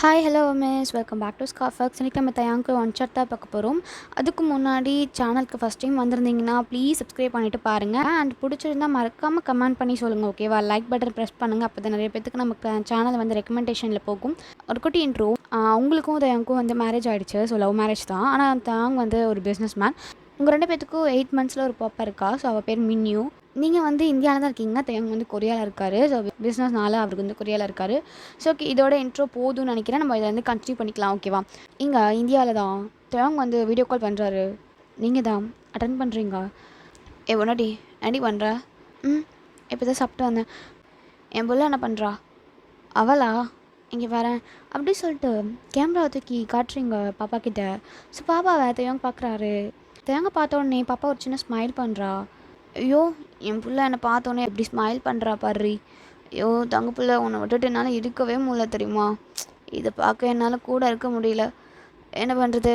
Hi hello miss welcome back to ஸ்காஃபக்ஸ். இன்றைக்கி நம்ம தயாங்க்கு ஒன் ஷாட் தான் பார்க்க போகிறோம். அதுக்கு முன்னாடி சேனலுக்கு ஃபஸ்ட் டைம் வந்திருந்தீங்கன்னா ப்ளீஸ் சப்ஸ்கிரைப் பண்ணிவிட்டு பாருங்கள். அண்ட் பிடிச்சிருந்தால் மறக்காமல் கமெண்ட் பண்ணி சொல்லுங்கள், ஓகேவா? லைக் பட்டன் ப்ரெஸ் பண்ணுங்கள். அப்போ தான் நிறைய பேத்துக்கு நமக்கு சேனல் வந்து ரெக்கமெண்டேஷனில் போகும். ஒரு குட்டி இன்ட்ரோ. உங்களுக்கும் தயாங்க்கும் வந்து மேரேஜ் ஆகிடுச்சு. ஸோ லவ் மேரேஜ் தான். ஆனால் தயாங் வந்து ஒரு பிஸ்னஸ் மேன். உங்கள் ரெண்டு பேத்துக்கும் 8 months ஒரு பாப்பா இருக்கா. ஸோ அவள் பேர் மின்யூ. நீங்கள் வந்து இந்தியாவில் தான் இருக்கீங்கன்னா தயாங் வந்து கொரியாவில் இருக்கார். ஸோ பிஸ்னஸ்னால அவருக்கு வந்து கொரியாவில் இருக்கார். ஸோ ஓகே, இதோட இன்ட்ரோ போதும்னு நினைக்கிறேன். நம்ம இதை வந்து கண்டினியூ பண்ணிக்கலாம், ஓகேவா? இங்கே இந்தியாவில் தான் தயாங் வந்து வீடியோ கால் பண்ணுறாரு. நீங்கள் தான் அட்டன் பண்ணுறீங்க. ஒன்னாடி ஆண்டி பண்ணுற? இப்போ தான் சாப்பிட்டு வந்தேன். என் புள்ள என்ன பண்ணுறா? அவளா இங்கே வரேன் அப்படி சொல்லிட்டு கேமராவை தூக்கி காட்டுறீங்க பாப்பா கிட்ட. ஸோ பாப்பாவை தயாங் பார்க்குறாரு. தயாங்க பார்த்த உடனே பாப்பா ஒரு சின்ன ஸ்மைல் பண்ணுறா. ஐயோ, என் பிள்ளை என்னை பார்த்தோன்னே எப்படி ஸ்மைல் பண்ணுறா பாரு. ஐயோ தங்க பிள்ளை, உன்னை விட்டுட்டு என்னால் இருக்கவே முடியல தெரியுமா? இதை பார்க்க என்னால் கூட இருக்க முடியல. என்ன பண்ணுறது?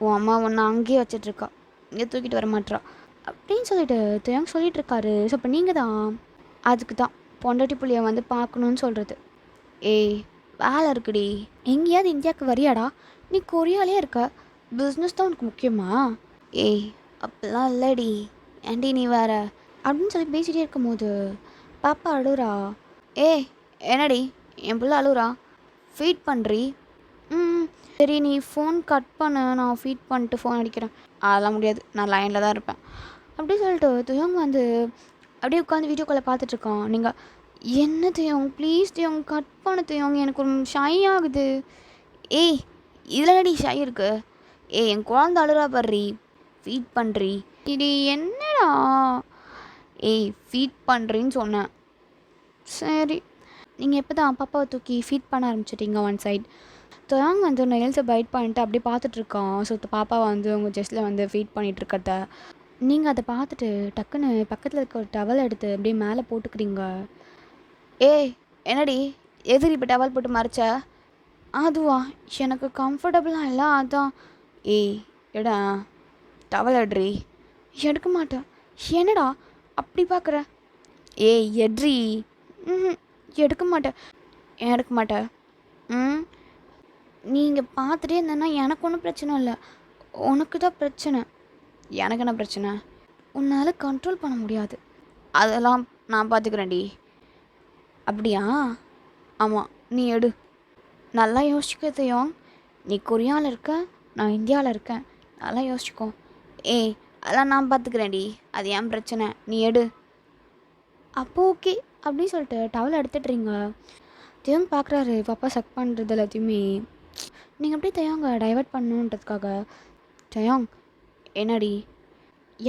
உன் அம்மா உன்னை அங்கேயே வச்சிட்ருக்கா, இங்கே தூக்கிட்டு வர மாட்றா அப்படின்னு சொல்லிட்டு தயாங் சொல்லிட்டு இருக்காரு. ஸோ இப்போ நீங்கள் தான் அதுக்கு தான் பொண்டாட்டி புள்ளியை வந்து பார்க்கணுன்னு சொல்கிறது. ஏய், வேலை இருக்குடி. எங்கேயாவது இந்தியாவுக்கு வரியாடா? நீ கொரியாலே இருக்க. பிஸ்னஸ் தான் உனக்கு முக்கியமா? ஏய், அப்படிலாம் இல்லைடி ஆண்டி, நீ வேற அப்படின்னு சொல்லி பேசிகிட்டே இருக்கும்போது பாப்பா அழுறா. ஏய், என்னடி என் பிள்ளை அழுறா? ஃபீட் பண்ணுறி? சரி, நீ ஃபோன் கட் பண்ணு, நான் ஃபீட் பண்ணிட்டு ஃபோன் அடிக்கிறேன். அதெல்லாம் முடியாது, நான் லைனில் தான் இருப்பேன் அப்படி சொல்லிட்டு துயங்க வந்து அப்படியே உட்காந்து வீடியோ காலை பார்த்துட்ருக்கான். நீங்கள் என்ன துயங்க, ப்ளீஸ் துயங்க கட் பண்ண துயங்க, எனக்கு ஒரு ஷை ஆகுது. ஏய், இதில் என்னடி ஷை இருக்கு? ஏய், என் குழந்த அழுறா பர்றி, ஃபீட் பண்ணுறி. இது என்னடா? ஏய், ஃபீட் பண்ணுறேன்னு சொன்னேன். சரி, நீங்கள் எப்போ தான் பாப்பாவை தூக்கி ஃபீட் பண்ண ஆரம்பிச்சிட்டிங்க ஒன் சைட்? தயாங் வந்து நெயில்ஸை பைட் பண்ணிட்டு அப்படியே பார்த்துட்ருக்கான். ஸோ பாப்பா வந்து உங்கள் ஜெஸ்ட்டில் வந்து ஃபீட் பண்ணிகிட்ருக்கத நீங்கள் அதை பார்த்துட்டு டக்குன்னு பக்கத்தில் இருக்க ஒரு டவல் எடுத்து அப்படியே மேலே போட்டுக்கிறீங்க. ஏய், என்னடி எதிரி இப்போ டவல் போட்டு மறைச்ச? அதுவா, எனக்கு கம்ஃபர்டபுளாக இல்லை, அதான். ஏய், எடா டவல் எடுறி. எடுக்க மாட்டேன். என்னடா அப்படி பார்க்குற? ஏய், எட்ரி. எடுக்க மாட்டேன். ஏன் எடுக்க மாட்டேன்? நீங்கள் பார்த்துட்டே இருந்தேன்னா எனக்கு ஒன்றும் பிரச்சனை இல்லை, உனக்கு தான் பிரச்சனை. எனக்கு என்ன பிரச்சனை? உன்னால் கண்ட்ரோல் பண்ண முடியாது. அதெல்லாம் நான் பார்த்துக்கிறேன்டி. அப்படியா? ஆமாம், நீ எடு. நல்லா யோசிச்சுக்கத்தையும். நீ கொரியாவில் இருக்க, நான் இந்தியாவில் இருக்கேன். நல்லா யோசிச்சுக்கோ. ஏய், அதெல்லாம் நான் பார்த்துக்கிறேன்டி, அது ஏன் பிரச்சனை, நீ எடு. அப்போ ஓகே அப்படின்னு சொல்லிட்டு டவல் எடுத்துட்றீங்க. தயாங் பார்க்குறாரு பாப்பா சக் பண்ணுறது எல்லாத்தையுமே. நீங்கள் அப்படியே தயாங்க டைவர்ட் பண்ணணுன்றதுக்காக. தயாங், என்னடி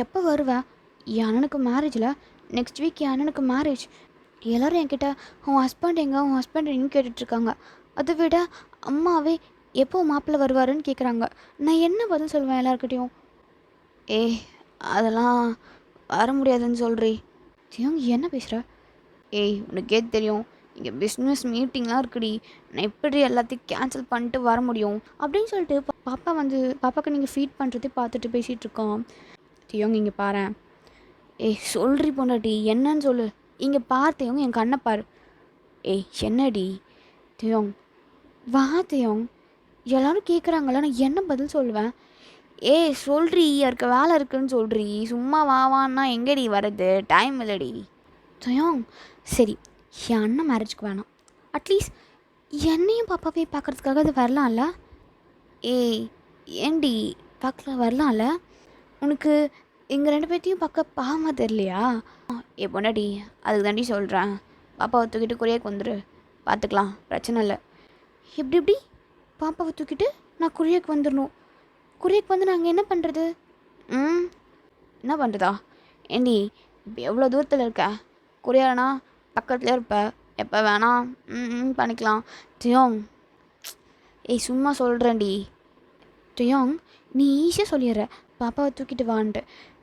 எப்போ வருவேன்? என் அண்ணனுக்கு மேரேஜில் நெக்ஸ்ட் வீக் என் அண்ணனுக்கு மேரேஜ். எல்லோரும் என்கிட்ட உன் ஹஸ்பண்ட் எங்கே, உன் ஹஸ்பண்ட் எங்கேன்னு கேட்டுட்ருக்காங்க. அதை விட அம்மாவே எப்போ மாப்பிள்ளை வருவாருன்னு கேட்குறாங்க. நான் என்ன பதில் சொல்லுவேன் எல்லாருக்கிட்டையும்? ஏய், அதெல்லாம் வர முடியாதுன்னு சொல்கிறீ. தியோங், என்ன பேசுகிற? ஏய், உனக்கே தெரியும் இங்கே பிஸ்னஸ் மீட்டிங்லாம் இருக்குடி. நான் எப்படி எல்லாத்தையும் கேன்சல் பண்ணிட்டு வர முடியும் அப்படின்னு சொல்லிட்டு பாப்பா வந்து பாப்பாவுக்கு நீங்கள் ஃபீட் பண்ணுறதே பார்த்துட்டு பேசிகிட்ருக்கோம். தியோங், இங்கே பாரு. ஏய், சொல்கிறி பொண்டாட்டி, என்னன்னு சொல்லு. இங்கே பார்த்தேங்க, என் கண்ணை பாரு. ஏய், என்னடி? தியோங், வா தியோங், எல்லோரும் கேட்குறாங்களா, நான் என்ன பதில் சொல்லுவேன்? ஏய், சொல்கிறி, யாருக்கு வேலை இருக்குன்னு சொல்கிறி. சும்மா வாவான்னா எங்கடி வர்றது? டைம் இல்லடி. தயாங், சரி, என் அண்ணன் மேரேஜ்க்கு வேணாம், அட்லீஸ்ட் என்னையும் பாப்பாவே பார்க்குறதுக்காக அது வரலாம்ல? ஏய், ஏண்டி பார்க்கல வரலாம்ல? உனக்கு எங்கள் ரெண்டு பேர்த்தையும் பார்க்க பாவமாக தெரியலையா? ஏ பொண்டாடி, அதுக்கு தாண்டி சொல்கிறேன். பாப்பாவை தூக்கிட்டு கொரியாவுக்கு வந்துடு, பார்த்துக்கலாம், பிரச்சனை இல்லை. எப்படி எப்படி பாப்பாவை தூக்கிட்டு நான் கொரியாவுக்கு வந்துடணும்? கொரியாவுக்கு வந்து நாங்கள் என்ன பண்ணுறது? என்ன பண்ணுறதா? ஏண்டி இப்போ எவ்வளோ தூரத்தில் இருக்க? கொரியானா பக்கத்துலேயே இருப்ப, எப்போ வேணாம் பண்ணிக்கலாம். தியோங், ஏய் சும்மா சொல்கிறேன்டி. தியோங், நீ ஈஸியாக சொல்லிடுற பாப்பாவை தூக்கிட்டு வான்ட்டு.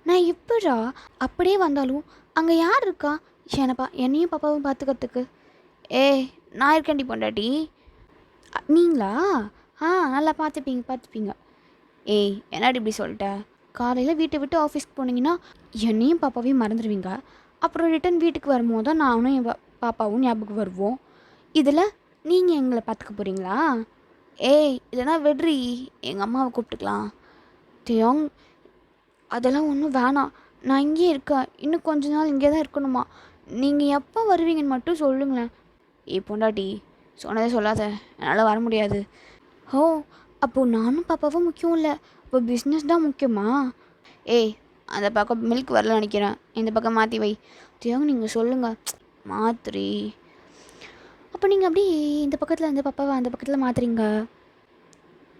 நான் எப்படா அப்படியே வந்தாலும் அங்கே யார் இருக்கா என்னையும் பாப்பாவும் பார்த்துக்கிறதுக்கு? ஏய், நான் இருக்கேன்டி பொண்டாட்டி. நீங்களா? நல்லா பார்த்துப்பீங்க. ஏய், என்னடி இப்படி சொல்லிட்ட? காலையில் வீட்டை விட்டு ஆஃபீஸ்க்கு போனீங்கன்னா என்னையும் பாப்பாவையும் மறந்துடுவீங்க. அப்புறம் ரிட்டன் வீட்டுக்கு வரும்போது தான் நானும் என் பாப்பாவும் ஞாபகம் வருவோம். இதில் நீங்கள் எங்களை பார்த்துக்க போகிறீங்களா? ஏய் இல்லைனா வெட்ரி, எங்கள் அம்மாவை கூப்பிட்டுக்கலாம். தியோங் அதெல்லாம் ஒன்றும் வேணாம், நான் இங்கேயே இருக்கேன், இன்னும் கொஞ்ச நாள் இங்கே தான் இருக்கணுமா, நீங்கள் எப்போ வருவீங்கன்னு மட்டும் சொல்லுங்களேன். பொண்டாட்டி சொன்னதே சொல்லாத, என்னால் வர முடியாது. ஓ, அப்போது நானும் பாப்பாவும் முக்கியம் இல்லை, இப்போ பிஸ்னஸ் தான் முக்கியமா? ஏய் அந்த பக்கம் மில்க் வரல நினைக்கிறேன், இந்த பக்கம் மாற்றி வை. தியோங் நீங்கள் சொல்லுங்கள். மாத்திரி அப்போ நீங்கள் அப்படி இந்த பக்கத்தில் இந்த பாப்பாவை அந்த பக்கத்தில் மாற்றுறீங்க,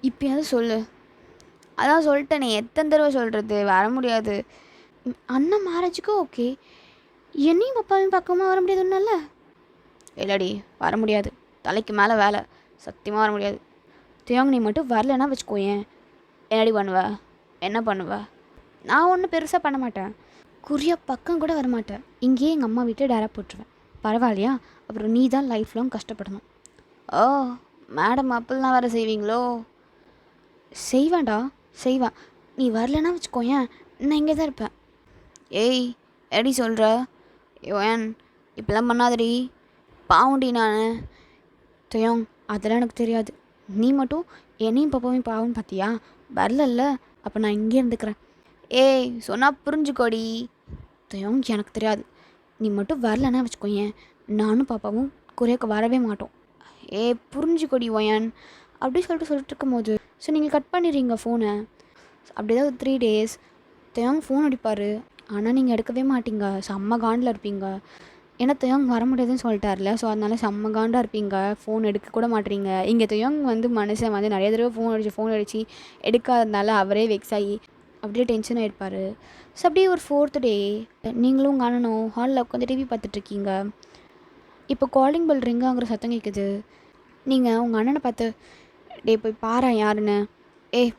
இப்போயாவது சொல்லு. அதான் சொல்லிட்டேனே, எத்தனை தடவை சொல்கிறது, வர முடியாது. அண்ணன் மேரேஜுக்கு ஓகே, என்னையும் பாப்பாவையும் பக்கமாக வர முடியாது ஒன்றும்ல. இல்லடி வர முடியாது, தலைக்கு மேலே வேலை, சத்தியமாக வர முடியாது. தியோங் நீ மட்டும் வரலன்னா வச்சுக்கோயேன், என்னடி பண்ணுவ, என்ன பண்ணுவ? நான் ஒன்றும் பெருசாக பண்ண மாட்டேன், குறியா பக்கம் கூட வரமாட்டேன், இங்கேயே எங்கள் அம்மா வீட்டை டேரா போட்டுருவேன். பரவாயில்லையா? அப்புறம் நீ தான் லைஃப் லாங் கஷ்டப்படணும். ஓ மேடம், அப்பெல்லாம் வேறு செய்வீங்களோ? செய்வேன்டா செய்வேன், நீ வரலன்னா வச்சுக்கோயேன், நான் இங்கே தான் இருப்பேன். ஏய் எப்படி சொல்கிற? ஏன் இப்பெல்லாம் பண்ணாதடி, பாவுண்டி நான். தியோங் அதெல்லாம் எனக்கு தெரியாது, நீ மட்டும் என்னையும் பாப்பாவையும் பாவம்னு பார்த்தியா? வரலல்ல, அப்போ நான் இங்கே இருந்துக்கிறேன். ஏய் சொன்னால் புரிஞ்சுக்கோடி. தியோங் எனக்கு தெரியாது, நீ மட்டும் வரலன்னா வச்சுக்கோயேன், நானும் பாப்பாவும் குறையக்க வரவே மாட்டோம். புரிஞ்சுக்கொடி ஒயன் அப்படி சொல்லிட்டு இருக்கும்போது, ஸோ நீங்கள் கட் பண்ணிடுறீங்க ஃபோனை. அப்படி தான் ஒரு 3 days தியோங் ஃபோன் அடிப்பார், ஆனால் நீங்கள் எடுக்கவே மாட்டீங்க, செம்ம காண்டில் இருப்பீங்க. ஏன்னா தியோங் வர முடியாதுன்னு சொல்லிட்டார்ல, ஸோ அதனால செம்ம காண்டாக இருப்பீங்க, ஃபோன் எடுக்க கூட மாட்டீங்க. இங்கே தியோங் மனுஷன் நிறைய தடவை ஃபோன் அடித்து எடுக்காததுனால அவரே வெக்ஸ் ஆகி அப்படியே டென்ஷன் ஆகிருப்பார். ஸோ அப்படியே ஒரு 4th day நீங்களும் உங்கள் அண்ணனும் ஹாலில் உட்காந்து டிவி பார்த்துட்ருக்கீங்க. இப்போ காலிங் பெல் ரிங்காங்கிற சத்தம் கேட்குது. நீங்கள் உங்கள் அண்ணனை பார்த்து, டே போய் பாரு யாருன்னு.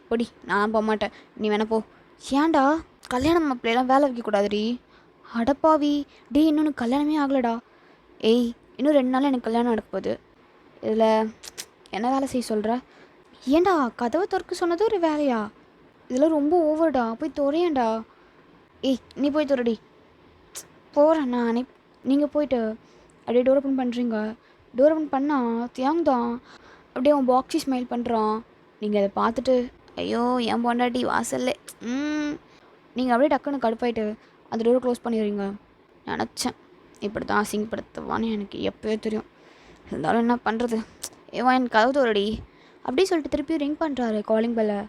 பொடி, நான் போக மாட்டேன், நீ வேணா போ. ஏன்டா, கல்யாணம் மாப்பிள்ளையெல்லாம் வேலை வைக்கக்கூடாதுடி. அடப்பாவி, டே இன்னொன்று கல்யாணமே ஆகலடா. இன்னும் 2 நாள் எனக்கு கல்யாணம் நடக்க போகுது, இதில் என்ன வேலை செய்ய சொல்கிற? ஏன்டா கதவை திறக்க சொன்னது ஒரு வேலையா? இதெல்லாம் ரொம்ப ஓவர்டா, போய் துறையேண்டா. நீ போய் துறடி. போகிறேன் நானே. நீங்கள் போயிட்டு அப்படியே டோர் ஓப்பன் பண்ணுறீங்க. டோர் ஓப்பன் பண்ணால் தியாங் தான் அப்படியே அவன் பாக்ஸி ஸ்மைல் பண்ணுறான். நீங்கள் அதை பார்த்துட்டு, ஐயோ என் பொண்டாட்டி வாசல்ல. நீங்கள் அப்படியே டக்குன்னு கடுப்பாயிட்டு அந்த டோரை க்ளோஸ் பண்ணிடுறீங்க. நினச்சேன் இப்படி தான் அசிங்கப்படுத்துவான்னு எனக்கு எப்போயே தெரியும், இருந்தாலும் என்ன பண்ணுறது. எனக்கு கதவு தோறடி அப்படி சொல்லிட்டு திருப்பி ரிங் பண்ணுறாரு காலிங் பெல்லை.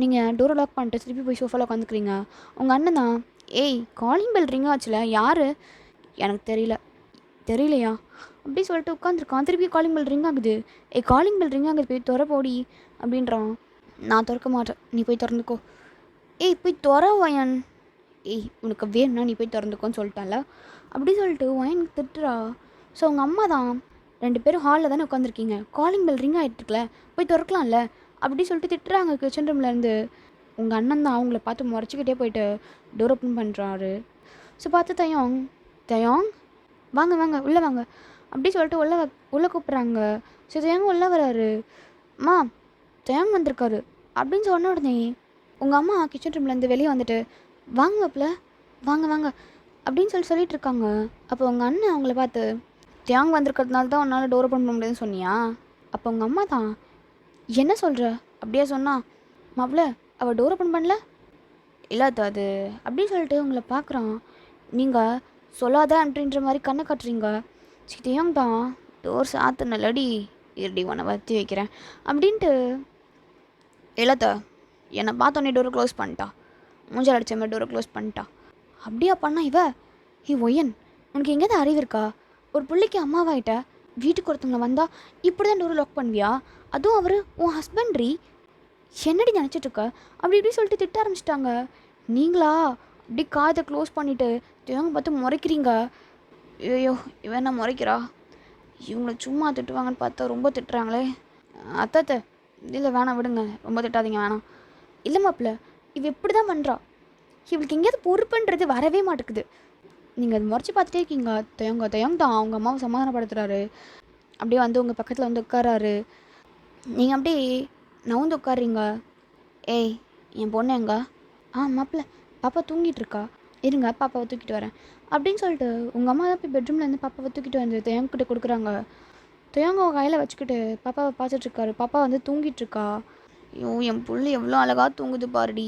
நீங்கள் டோரை லாக் பண்ணிட்டு திருப்பி போய் சோஃபாவில் உட்காந்துக்கிறீங்க. உங்கள் அண்ணன் தான், காலிங் பெல் ரிங் ஆச்சுல, யார்? எனக்கு தெரியலையா அப்படி சொல்லிட்டு உட்காந்துருக்கான். திருப்பி காலிங் பெல் ரிங் ஆகுது. காலிங் பெல் ரிங் ஆகுது, போய் போடி அப்படின்றான். நான் திறக்க மாட்டேன், நீ போய் திறந்துக்கோ. போய் திற வயன். உனக்கு வேணும்னா நீ போய் திறந்துக்கோன்னு சொல்லிட்டால அப்படி சொல்லிட்டு வயன் திட்டுறா. ஸோ உங்கள் அம்மா தான், 2 பேரும் ஹாலில் தானே உட்காந்துருக்கீங்க, காலிங் பெல் ரிங் ஆகிட்டுருக்கல, போய் திறக்கலாம்ல அப்படி சொல்லிட்டு திட்டுறாங்க கிச்சன் ரூம்லேருந்து. உங்கள் அண்ணன் தான் அவங்கள பார்த்து முறைச்சிக்கிட்டே போயிட்டு டோர் ஓப்பன் பண்ணுறாரு. ஸோ பார்த்து தயோங் வாங்க வாங்க உள்ளே வாங்க அப்படி சொல்லிட்டு உள்ளே கூப்பிட்றாங்க. ஸோ தயோங் உள்ளே வராரு. அம்மா தயோங் வந்திருக்காரு அப்படின்னு சொன்ன உடனே உங்கள் அம்மா கிச்சன் ரூம்லேருந்து வெளியே வந்துட்டு, வாங்க மாப்பிள்ள வாங்க வாங்க அப்படின்னு சொல்லிட்டு இருக்காங்க. அப்போ உங்கள் அண்ணன் அவங்கள பார்த்து, தியாங் வந்திருக்கிறதுனால தான் உன்னால் டோர் ஓப்பன் பண்ண முடியாதுன்னு சொன்னியா? அப்போ உங்கள் அம்மா தான், என்ன சொல்கிற அப்படியே சொன்னா, மாப்பிள்ள அவள் டோர் ஓப்பன் பண்ணல இல்லாத அது அப்படின்னு சொல்லிட்டு உங்களை பார்க்குறான். நீங்கள் சொல்லாத அப்படின்ற மாதிரி கண்ணை காட்டுறீங்க. தியாங் தான், டோர் சாத்துனலடி, இருடி உன்னை வத்தி வைக்கிறேன் அப்படின்ட்டு இல்லாத என்னை பார்த்தோன்னே டோரை க்ளோஸ் பண்ணிட்டா, மூஞ்சல் அடித்த மாதிரி டோரை க்ளோஸ் பண்ணிட்டா. அப்படியா பண்ணா இவ? ஒய்யன், உனக்கு எங்கேயாவது அறிவு இருக்கா? ஒரு பிள்ளைக்கு அம்மாவாயிட்ட, வீட்டுக்கு ஒருத்தவங்களை வந்தால் இப்படி தான் டோரை லாக் பண்ணுவியா? அதுவும் அவர் உன் ஹஸ்பண்ட்ரி, என்னடி நினச்சிட்ருக்க அப்படி இப்படி சொல்லிட்டு திட்ட ஆரம்பிச்சிட்டாங்க. நீங்களா அப்படி காதை க்ளோஸ் பண்ணிவிட்டு தேவங்க பார்த்து முறைக்கிறீங்க. ஐயோ இவன் என்ன முறைக்கிறா, இவங்கள சும்மா திட்டுவாங்கன்னு பார்த்தா ரொம்ப திட்டுறாங்களே. அத்தாத்த இல்லை வேணாம் விடுங்க, ரொம்ப திட்டாதீங்க வேணாம். இல்லை மாப்பிள்ள, இவ இப்படி தான் பண்ணுறா, இவளுக்கு எங்கேயாவது பொறுப்புன்றது வரவே மாட்டேக்குது. நீங்கள் அது முறைச்சி பார்த்துட்டே இருக்கீங்க. தயங்க தான் அவங்க அம்மாவை சமாதானப்படுத்துகிறாரு. அப்படியே வந்து உங்கள் பக்கத்தில் வந்து உட்காராரு. நீங்கள் அப்படியே நவுந்து உட்காடுறீங்க. என் பொண்ணு எங்க? மாப்பிள்ள பாப்பா தூங்கிட்டு இருக்கா, இருங்க பாப்பாவை தூக்கிட்டு வரேன் அப்படின்னு சொல்லிட்டு உங்கள் அம்மா தான் போய் பெட்ரூம்லேருந்து பாப்பாவை தூக்கிட்டு வந்து தயங்கிட்ட கொடுக்குறாங்க. துயங்க கையில் வச்சுக்கிட்டு பாப்பாவை பார்த்துட்ருக்காரு. பாப்பா வந்து தூங்கிட்டுருக்கா. ஐயோ என் புள்ள எவ்வளோ அழகாக தூங்குது பாருடி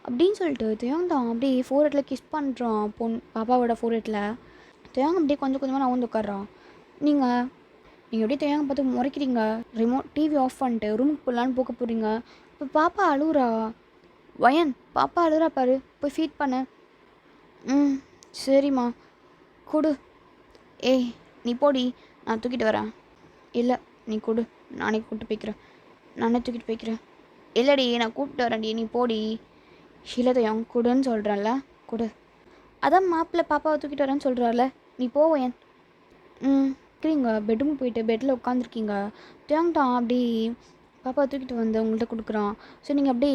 அப்படின்னு சொல்லிட்டு துயங் தான் அப்படியே ஃபோர்ஹெட்டில் கிஸ் பண்ணுறான் பாப்பாவோட ஃபோர்ஹெட்டில். துயங்க அப்படியே கொஞ்சம் கொஞ்சமாக நான் வந்து உட்காடுறான். நீங்கள் அப்படியே துயங்க பார்த்து முறைக்கிறீங்க. ரிமோட் டிவி ஆஃப் பண்ணிட்டு ரூமுக்கு போகலான்னு போக போகிறீங்க. இப்போ பாப்பா அழுகுறா. வயன் பாப்பா அழுகுறா பாரு, போய் ஃபீட் பண்ணு. ம் சரிம்மா கொடு. ஏய் நீ போடி, நான் தூக்கிட்டு வரேன். இல்லை நீ கொடு, நானே கூப்பிட்டு போய்க்கிறேன். நானே தூக்கிட்டு போய்க்கிறேன். இல்லைடி நான் கூப்பிட்டு வரேன்டி, நீ போடி. ஷீலதையம் கொடுன்னு சொல்கிறேன்ல, கொடு. அதான் மாப்பிள்ளை பாப்பாவை தூக்கிட்டு வரேன்னு சொல்கிறாள்ல, நீ போவேன். இருக்கிறீங்க பெட்ரூம் போயிட்டு பெட்டில் உட்காந்துருக்கீங்க. தேங்ட்டான் அப்படி பாப்பாவை தூக்கிட்டு வந்து உங்கள்கிட்ட கொடுக்குறான். ஸோ நீங்கள் அப்படி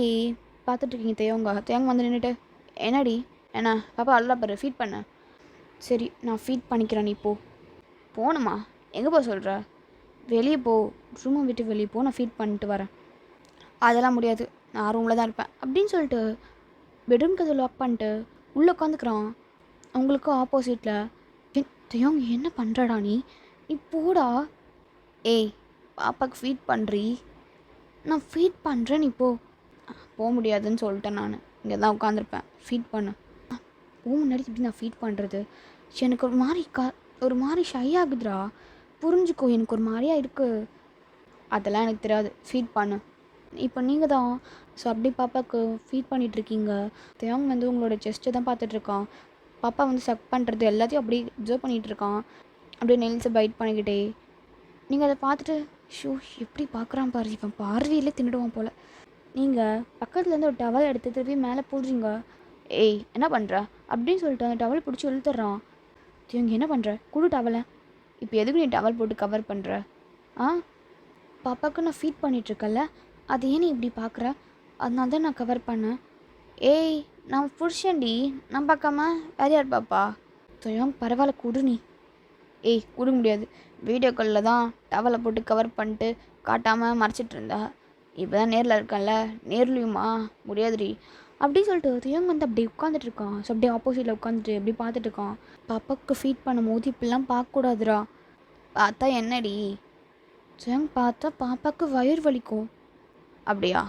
பார்த்துட்ருக்கீங்க. தேங்க வந்து நின்றுட்டு என்னடி என்ன பாப்பா அல்லா பாரு ஃபீட் பண்ண. சரி நான் ஃபீட் பண்ணிக்கிறேன், நீ போ. போகணுமா? எங்கே போக சொல்கிற? வெளியே போ, ரூமை விட்டு வெளியே போ, நான் ஃபீட் பண்ணிட்டு வரேன். அதெல்லாம் முடியாது, நான் ரூமில் தான் இருப்பேன் அப்படின்னு சொல்லிட்டு பெட்ரூம் கதை லாக் பண்ணிட்டு உள்ளே உட்காந்துக்கிறான். அவங்களுக்கும் ஆப்போசிட்டில் தேவங்க என்ன பண்ணுறடா நீ போடா. ஏய் பாப்பாவுக்கு ஃபீட் பண்ணுறீ, நான் ஃபீட் பண்ணுறேன், நீ போக முடியாதுன்னு சொல்லிட்டேன். நான் இங்கே தான் உட்காந்துருப்பேன், ஃபீட் பண்ணு. முன்னாடி இப்படி நான் ஃபீட் பண்ணுறது எனக்கு ஒரு மாதிரி ஷை ஆகுதுடா, புரிஞ்சுக்கோ, எனக்கு ஒரு மாதிரியா இருக்குது. அதெல்லாம் எனக்கு தெரியாது, ஃபீட் பண்ணு. இப்போ நீங்கள் தான் ஸோ அப்படி பாப்பாவுக்கு ஃபீட் பண்ணிகிட்ருக்கீங்க. தேவங்க வந்து உங்களோட செஸ்ட்டை தான் பார்த்துட்ருக்கான். பாப்பா வந்து சக் பண்ணுறது எல்லாத்தையும் அப்படியே அப்சர்வ் பண்ணிகிட்ருக்கான். அப்படியே நெயில்ஸை பைட் பண்ணிக்கிட்டே நீங்கள் அதை பார்த்துட்டு ஷோ எப்படி பார்க்குறான் பாரு, இவன் பார்வையிலே தின்னுடுவான் போல். நீங்கள் பக்கத்துலேருந்து ஒரு டவல் எடுத்து திருப்பி மேலே போடுறீங்க. ஏய் என்ன பண்ணுற அப்படின்னு சொல்லிட்டு அந்த டவல் பிடிச்சி இழுத்துட்றான். இவங்க என்ன பண்ணுற, குடு டவலை. இப்போ எதுக்கு நீ டவல் போட்டு கவர் பண்ணுற? பாப்பாவுக்கு நான் ஃபீட் பண்ணிகிட்ருக்கல, அது ஏன் நீ இப்படி பார்க்குற? அதனால தான் நான் கவர் பண்ணேன். ஏய் நான் புருஷன்டி, நான் பார்க்காம வேறு யார் பாப்பா? துயம் பரவாயில்ல குடு நீ. ஏய் கொடுக்க முடியாது, வீடியோ காலில் தான் டவலை போட்டு கவர் பண்ணிட்டு காட்டாமல் மறைச்சிட்டு இருந்தா. இப்போ தான் நேரில் இருக்கேன்ல, நேர்லையுமா முடியாதுடி அப்படின்னு சொல்லிட்டு துயங்க வந்து அப்படி உட்காந்துட்ருக்கான். ஸோ அப்படியே ஆப்போசிட்டில் உட்காந்துட்டு எப்படி பார்த்துட்ருக்கான். பாப்பாவுக்கு ஃபீட் பண்ணும் போது இப்படிலாம் பார்க்கக்கூடாதுரா. பார்த்தா என்னடி? துயங்க பார்த்தா பாப்பாவுக்கு வயிறு வலிக்கும். அப்படியா?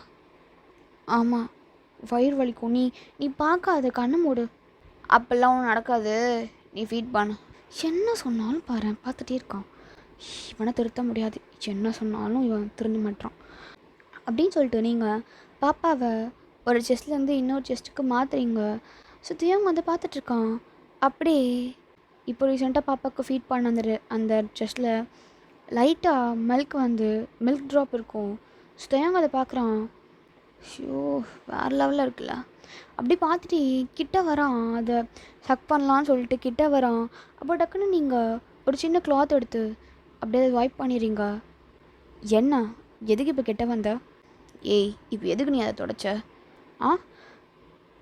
ஆமாம் வயிறு வலிக்கும். நீ பார்க்காத, கண்ணு மூடு. அப்போல்லாம் ஒன்றும் நடக்காது, நீ ஃபீட் பண்ணு. என்ன சொன்னாலும் பாரு பார்த்துட்டே இருக்கான். இவனை திருத்த முடியாது, என்ன சொன்னாலும் இவன் திருந்த மாட்டான் அப்படின்னு சொல்லிட்டு நீங்கள் பாப்பாவை ஒரு செஸ்ட்லேருந்து இன்னொரு செஸ்ட்டுக்கு மாற்றுறீங்க. ஸோ தியவங்க வந்து பார்த்துட்ருக்கான். அப்படியே இப்போ ரீசெண்டாக பாப்பாவுக்கு ஃபீட் பண்ண அந்த செஸ்ட்டில் லைட்டாக மில்க் ட்ராப் இருக்கும். ஸோ தியவங்க அதை பார்க்குறான். ஷோ வேறு லெவலில் இருக்குல்ல. அப்படி பார்த்துட்டு கிட்ட வரான், அதை சக் பண்ணலான்னு சொல்லிட்டு கிட்ட வரான். அப்போ டக்குன்னு நீங்கள் ஒரு சின்ன கிளாத் எடுத்து அப்படியே வைப் பண்ணிடுறீங்க. என்ன எதுக்கு இப்போ கிட்ட வந்த? ஏய் இப்போ எதுக்கு நீ அதை தொடச்ச?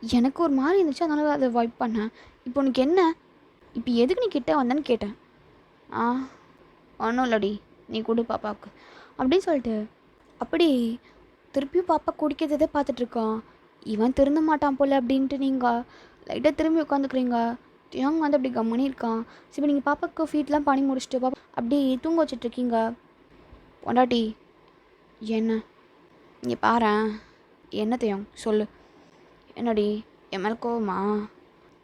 எனக்கு ஒரு மாதிரி இருந்துச்சு, அதனால அதை வைப் பண்ணேன். இப்போ உனக்கு என்ன? இப்போ எதுக்கு நீ கிட்ட வந்தேன்னு கேட்டேன். ஒன்றும் இல்லடி, நீ கொடு பாப்பாவுக்கு அப்படின்னு சொல்லிட்டு அப்படி திருப்பியும் பாப்பா குடிக்கிறதே பார்த்துட்ருக்கான். இவன் திருந்த மாட்டான் போல் அப்படின்ட்டு நீங்கள் லைட்டாக திரும்பி உட்காந்துக்கிறீங்க. இவங்க வந்து அப்படி கம்மனி இருக்கான். சரி நீங்கள் பாப்பாவுக்கு ஃபீட்லாம் பண்ணி முடிச்சுட்டு பாப்பா அப்படி தூங்க வச்சிட்ருக்கீங்க. பொண்டாட்டி என்ன இங்கே பாரேன். என்ன தேவம் சொல்லு. என்னடி என் மேலே கோவமா?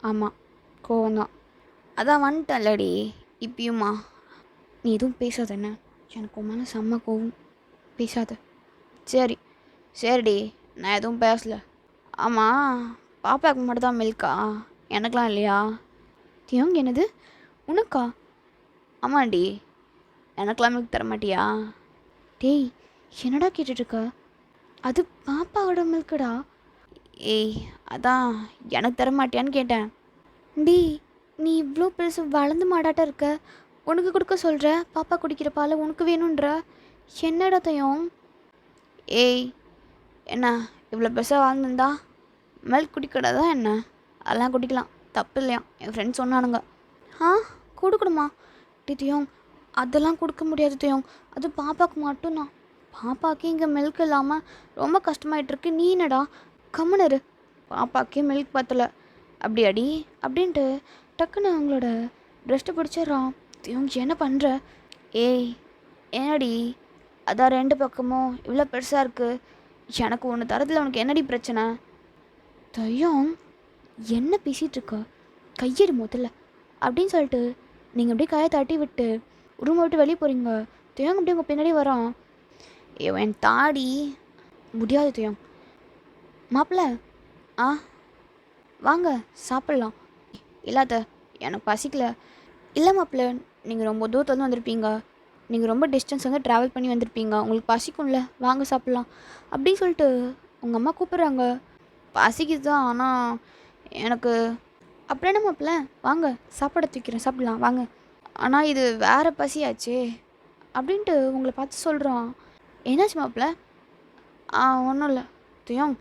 ஆமாம் கோவம்தான். அதான் வந்துட்டல்லடி இப்பயுமா? நீ எதுவும் பேசாத, என்ன எனக்கு மேலே செம்ம கோவம், பேசாத. சரிடி நான் எதுவும் பேசலை. ஆமாம் பாப்பாவுக்கு மட்டும் தான் மில்கா, எனக்கெலாம் இல்லையா? தியோங்க என்னது உனக்கா? ஆமாண்டி, எனக்கெலாம் மில்க் தர மாட்டியா? டேய் என்னடா கேட்டுட்ருக்க? அது பாப்பாவோட மில்க்குடா. ஏய் அதான் எனக்கு தர மாட்டியான்னு கேட்டேன். டி நீ இவ்வளோ பெருசு வளர்ந்து மாடாட்ட இருக்க, உனக்கு கொடுக்க சொல்கிற, பாப்பா குடிக்கிற பால் உனக்கு வேணுன்ற. என்னடா தயம்? ஏய் என்ன இவ்வளோ பெருசாக வாழ்ந்துருந்தா மில்க் குடிக்கூடாதா என்ன? அதெல்லாம் குடிக்கலாம், தப்பு இல்லையா? என் ஃப்ரெண்ட்ஸ் சொன்னானுங்க. கொடுக்கணுமா? தியோங் அதெல்லாம் கொடுக்க முடியாது தியோங், அது பாப்பாவுக்கு மட்டும்தான். பாப்பாவுக்கு இங்கே மில்க் இல்லாமல் ரொம்ப கஷ்டமாயிட்ருக்கு. நீ என்னடா கம்முனரு, பாப்பாவுக்கே மில்க் பத்தலை அப்படியாடி அப்படின்ட்டு டக்குன்னு அவங்களோட ப்ரெஸ்ட்டை பிடிச்சிட்றான். தியோங் என்ன பண்ணுற? ஏய் என்னடி அதான் 2 பக்கமும் இவ்வளோ பெருசாக இருக்குது, எனக்கு ஒன்று தரத்தில் உனக்கு என்னடி பிரச்சனை? தையம் என்ன பேசிகிட்டு இருக்க, கையெடு முதல்ல அப்படின்னு சொல்லிட்டு நீங்கள் அப்படியே கையை தட்டி விட்டு ரூமை விட்டு வெளியே போகிறீங்க. துயங்க அப்படியே உங்கள் பின்னாடி வரான். என் தாடி முடியாது துயங். மாப்பிள்ள ஆ வாங்க சாப்பிட்லாம். இல்லாத எனக்கு பசிக்கல. இல்லை மாப்பிள்ள, நீங்கள் ரொம்ப தூரத்துலேருந்து வந்திருப்பீங்க, நீங்கள் ரொம்ப டிஸ்டன்ஸ் வந்து ட்ராவல் பண்ணி வந்திருப்பீங்க, உங்களுக்கு பசிக்கும்ல, வாங்க சாப்பிட்லாம் அப்படின்னு சொல்லிட்டு உங்கள் அம்மா கூப்பிட்றாங்க. பசிக்குது தான், ஆனால் எனக்கு அப்படி என்ன மாப்பிள்ள, வாங்க சாப்பாடை தூக்கிறேன் சாப்பிட்லாம் வாங்க. ஆனால் இது வேறு பசியாச்சே அப்படின்ட்டு உங்களை பார்த்து சொல்கிறான். என்னாச்சு மாப்பிள்ள? ஒன்றும் இல்லை துயாங்,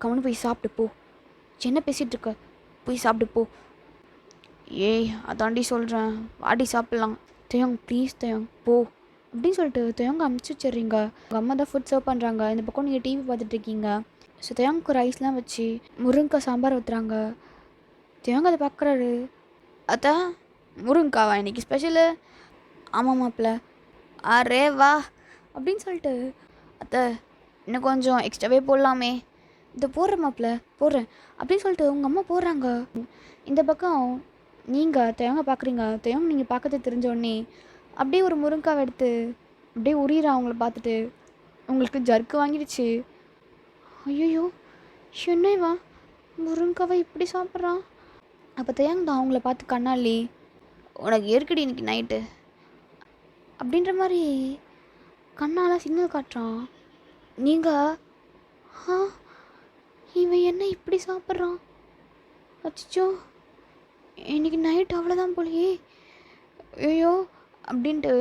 கவனம் போய் சாப்பிட்டு போ. என்ன பேசிகிட்டு இருக்க, போய் சாப்பிட்டு போ. ஏய் அதாண்டி சொல்கிறேன், வாடி சாப்பிட்லாம். துயாங் ப்ளீஸ் துயாங் போ அப்படின்னு சொல்லிட்டு துயாங்க அமுச்சு வச்சிடுறீங்க. உங்கள் அம்மா தான் ஃபுட் சர்வ் பண்ணுறாங்க, இந்த பக்கம் நீங்கள் டிவி பார்த்துட்ருக்கீங்க. ஸோ துயாங்க்கு ரைஸ்லாம் வச்சு முருங்கைக்காய் சாம்பார் ஊற்றுறாங்க. துயாங்க அதை பார்க்குறாரு. அதான் முருங்காவா இன்றைக்கி ஸ்பெஷலு? ஆமாம் மாப்பிள்ள. அரே வா அப்படின்னு சொல்லிட்டு அத்தை இன்னும் கொஞ்சம் எக்ஸ்ட்ராவே போடலாமே. இதை போடுற மாப்பிள்ள போடுறேன் அப்படின்னு சொல்லிட்டு உங்கள் அம்மா போடுறாங்க. இந்த பக்கம் நீங்கள் தேங்க பார்க்குறீங்க. தேங்க நீங்கள் பார்க்கறது தெரிஞ்சோடனே அப்படியே ஒரு முருங்காவை எடுத்து அப்படியே உரியிறா அவங்கள பார்த்துட்டு. உங்களுக்கு ஜர்க்கு வாங்கிடுச்சு. ஐயோ என்னவா முருங்காவை இப்படி சாப்பிட்றான்? அப்போ தேங்க தான் அவங்கள பார்த்து கண்ணாலி உனக்கு ஏற்கடி இன்னைக்கு நைட்டு அப்படின்ற மாதிரி கண்ணால் சிக்னல் காட்டுறான். நீங்கள் இவன் என்ன இப்படி சாப்பிட்றான்? அச்சோ இன்னைக்கு நைட் அவ்வளோதான் போலையே. ஐயோ அப்படின்ட்டு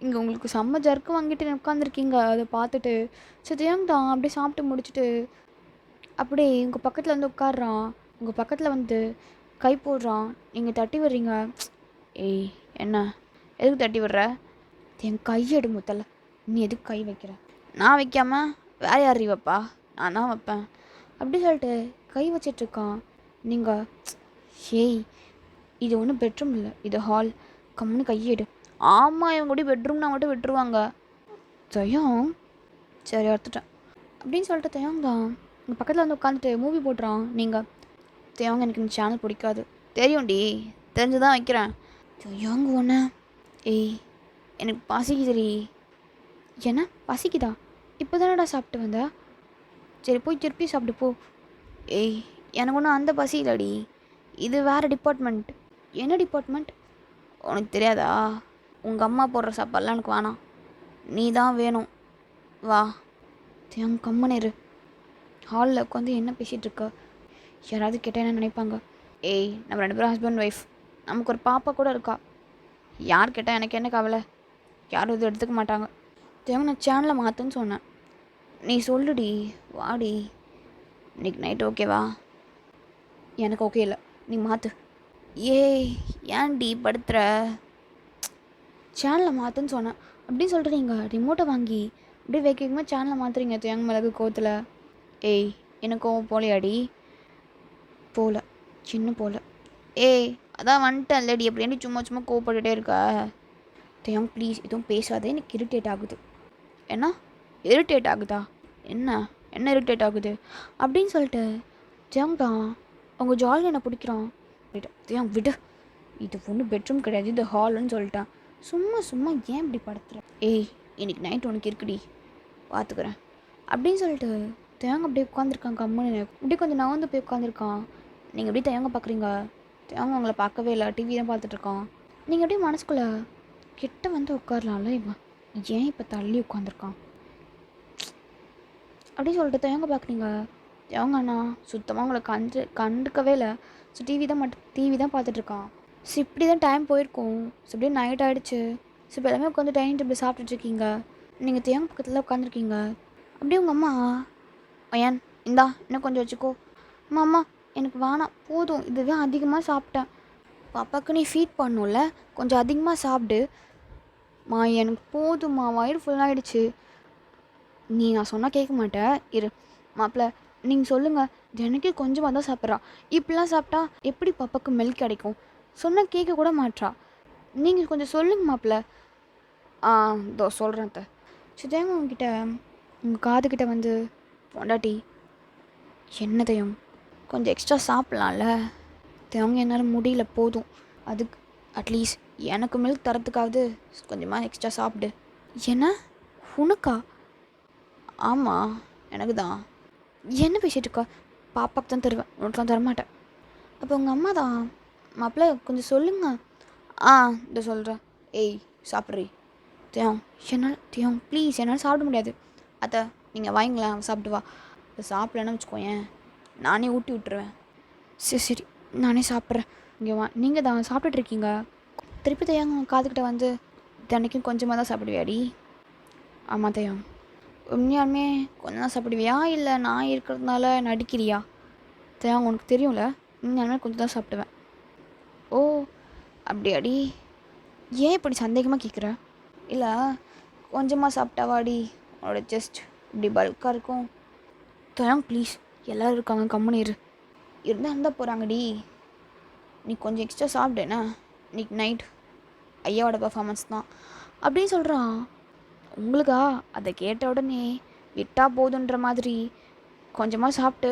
இங்கே உங்களுக்கு செம்ம ஜர்க்கு வாங்கிட்டு உட்காந்துருக்கீங்க. அதை பார்த்துட்டு சத்தியாங்க தான் அப்படியே சாப்பிட்டு முடிச்சுட்டு அப்படியே உங்கள் பக்கத்தில் வந்து உட்காடுறான். உங்கள் பக்கத்தில் வந்து கை போடுறான். நீங்கள் தட்டி விடுறீங்க. ஏய் என்ன எதுக்கு தட்டி விடுற? என் கையெடு முதல்ல. நீ எதுக்கு கை வைக்கிற? நான் வைக்காமல் வேறு யார் வைப்பா? நான் தான் வைப்பேன் அப்படி சொல்லிட்டு கை வச்சிட்ருக்கான். நீங்கள் ஏய் இது ஒன்றும் பெட்ரூம் இல்லை, இது ஹால், கம்முன்னு கையெடு. ஆமாம் இவங்க கூட பெட்ரூம்னா மட்டும் விட்டுருவாங்க. தயம் சரி எடுத்துட்டேன் அப்படின்னு சொல்லிட்டு தயங்க தான் உங்கள் பக்கத்தில் வந்து உட்காந்துட்டு மூவி போட்டுறான். நீங்கள் தயங்க எனக்கு இந்த சேனல் பிடிக்காது தெரியும்டி, தெரிஞ்சு தான் வைக்கிறேன். தயங்க ஒன்று ஏய் எனக்கு பசிக்குதுடி. என்ன பசிக்குதா? இப்போ தானடா சாப்பிட்டு வந்தா? சரி போய் திருப்பி சாப்பிட்டு போ. ஏய் எனக்கு ஒன்றும் அந்த பசி இல்லடி, இது வேறு டிபார்ட்மெண்ட். என்ன டிபார்ட்மெண்ட் உனக்கு தெரியாதா? உங்கள் அம்மா போடுற சாப்பாடெலாம் எனக்கு வேணாம், நீ தான் வேணும். வா தேங்க கம்மனிரு. ஹாலில் உட்காந்து என்ன பேசிகிட்டு இருக்க? யாராவது கேட்டால் என்ன நினைப்பாங்க? ஏய் நம்ம 2 பேரும் ஹஸ்பண்ட் ஒய்ஃப், நமக்கு ஒரு பாப்பா கூட இருக்கா. யார் கேட்டால் எனக்கு என்ன கவலை? யாரும் இது எடுத்துக்க மாட்டாங்க. தேங்க நான் சேனலை மாற்றுன்னு சொன்னேன். நீ சொல்லுடி வாடி. இன்னைக்கு நைட்டு ஓகேவா? எனக்கு ஓகே இல்லை, நீ மாற்று. ஏய் ஏன்டி படுத்துற? சேனலை மாற்றுன்னு சொன்னேன் அப்படின்னு சொல்லிட்டு நீங்கள் ரிமோட்டை வாங்கி அப்படியே வைக்கமா சேனலை மாற்றுறீங்க தேங்க மிளகு கோவத்தில். ஏய் எனக்கு கோவம் போலையாடி? போகல சின்ன போகல. ஏய் அதான் வந்துட்டேன் இல்லடி, எப்படியாண்டி சும்மா சும்மா கோவப்பட்டுகிட்டே இருக்கா? தேங்க ப்ளீஸ் எதுவும் பேசாதே, எனக்கு இரிட்டேட் ஆகுது. என்ன இரிட்டேட் ஆகுதா? என்ன என்ன இரிட்டேட் ஆகுது அப்படின்னு சொல்லிட்டு தேங்க தான் அவங்க ஜாலி என்னை பிடிக்கிறான். தேங்க விடு, இது ஒன்றும் பெட்ரூம் கிடையாது, இது ஹால்னு சொல்லிட்டேன். சும்மா சும்மா ஏன் இப்படி படுத்துற? ஏய் இன்னைக்கு நைட் உனக்கு இருக்குடி, பார்த்துக்கிறேன் அப்படின்னு சொல்லிட்டு தேங்க அப்படியே உட்காந்துருக்கான். கம்முன்னு அப்படியே கொஞ்சம் நவந்து போய் உட்காந்துருக்கான். நீங்கள் அப்படியே தேங்க பார்க்குறீங்க. தேங்க உங்களை பார்க்கவே இல்லை, டிவி தான் பார்த்துட்ருக்கான். நீங்கள் அப்படியே மனசுக்குள்ளே கிட்ட வந்து உட்காரலாம்ல, இவன் ஏன் இப்போ தள்ளி உட்காந்துருக்கான் அப்படின்னு சொல்லிட்டு தேங்க பார்க்குறீங்க. தேங்க அண்ணா சுத்தமாக உங்களை கண்டுக்கவே இல்லை. ஸோ டிவி தான் பார்த்துட்ருக்கான். ஸோ இப்படி தான் டைம் போயிருக்கும். ஸோ இப்படியே நைட் ஆகிடுச்சு. ஸோ இப்போ எல்லாமே உட்காந்து டைனிங் டேபிள் சாப்பிட்டுட்ருக்கீங்க. நீங்கள் தேங்க பக்கத்தில் உட்காந்துருக்கீங்க. அப்படியே உங்கள் அம்மா ஏன் இந்தா இன்னும் கொஞ்சம் வச்சுக்கோ. அம்மா எனக்கு வேணாம் போதும், இதுவே அதிகமாக சாப்பிட்டேன். பாப்பாவுக்கு நீ ஃபீட் பண்ணணும்ல, கொஞ்சம் அதிகமாக சாப்பிடு. எனக்கு போதும்மா, வயிறு ஃபுல்லாகிடுச்சு. நீ நான் சொன்னால் கேட்க மாட்டேன். இரு மாப்பிள்ள நீங்கள் சொல்லுங்கள், எனக்கே கொஞ்சமாக தான் சாப்பிட்றா. இப்படிலாம் சாப்பிட்டா எப்படி பாப்பாவுக்கு மில்க் கிடைக்கும்? சொன்னால் கேட்க கூட மாட்றா. நீங்கள் கொஞ்சம் சொல்லுங்க மாப்பிள்ள. ஆ இதோ சொல்கிறேன் அத்தை. சித்தையும் உங்ககிட்ட உங்கள் காதுகிட்ட வந்து பொண்டாட்டி என்னதையும் கொஞ்சம் எக்ஸ்ட்ரா சாப்பிட்லாம்ல தேவங்க என்னால் முடியல போதும் அதுக்கு அட்லீஸ்ட் எனக்கு மில்க் தரத்துக்காவது கொஞ்சமாக எக்ஸ்ட்ரா சாப்பிடு. என்ன உனக்கா? ஆமாம் எனக்கு தான். என்ன பேசிகிட்டு இருக்கா? பாப்பாக்கு தான் தருவேன், உனக்குலாம் தரமாட்டேன். அப்போ உங்கள் அம்மா தான் மாப்பிள்ள கொஞ்சம் சொல்லுங்க. ஆ இதை சொல்கிறேன். ஏய் சாப்பிட்றி தியோங் ப்ளீஸ் என்னால் சாப்பிட முடியாது. அத்தை நீங்கள் வாங்கிங்களேன் சாப்பிட்டு வா. இப்போ சாப்பிட்லன்னு வச்சுக்கோயேன் நானே ஊட்டி விட்டுருவேன். சரி சரி நானே சாப்பிட்றேன். இங்கே வா நீங்கள் தான் சாப்பிட்டுட்ருக்கீங்க. திருப்பி தையாங்க காதுக்கிட்ட வந்து தினைக்கும் கொஞ்சமாக தான் சாப்பிடுவியாடி? ஆமாம் தையம். உண்மையாலுமே கொஞ்சம் தான் சாப்பிடுவியா இல்லை நான் இருக்கிறதுனால நடிக்கிறியா? தையாங்க உனக்கு தெரியும்ல உண்மையாலுமே கொஞ்சம் தான் சாப்பிடுவேன். ஓ அப்படியாடி? ஏன் இப்படி சந்தேகமாக கேட்குற? இல்லை கொஞ்சமாக சாப்பிட்டாவாடி உன்னோட ஜஸ்ட் இப்படி பல்காக இருக்கும். தையாங் ப்ளீஸ் எல்லோரும் இருக்காங்க கம்முன்னு இருந்தால் போகிறாங்கடி. நீ கொஞ்சம் எக்ஸ்ட்ரா சாப்பிட்டேன்னா இன்னைக்கு நைட் ஐயாவோட பர்ஃபார்மன்ஸ் தான் அப்படின்னு சொல்கிறான். உங்களுக்கா அதை கேட்ட உடனே விட்டால் போதுன்ற மாதிரி கொஞ்சமாக சாப்பிட்டு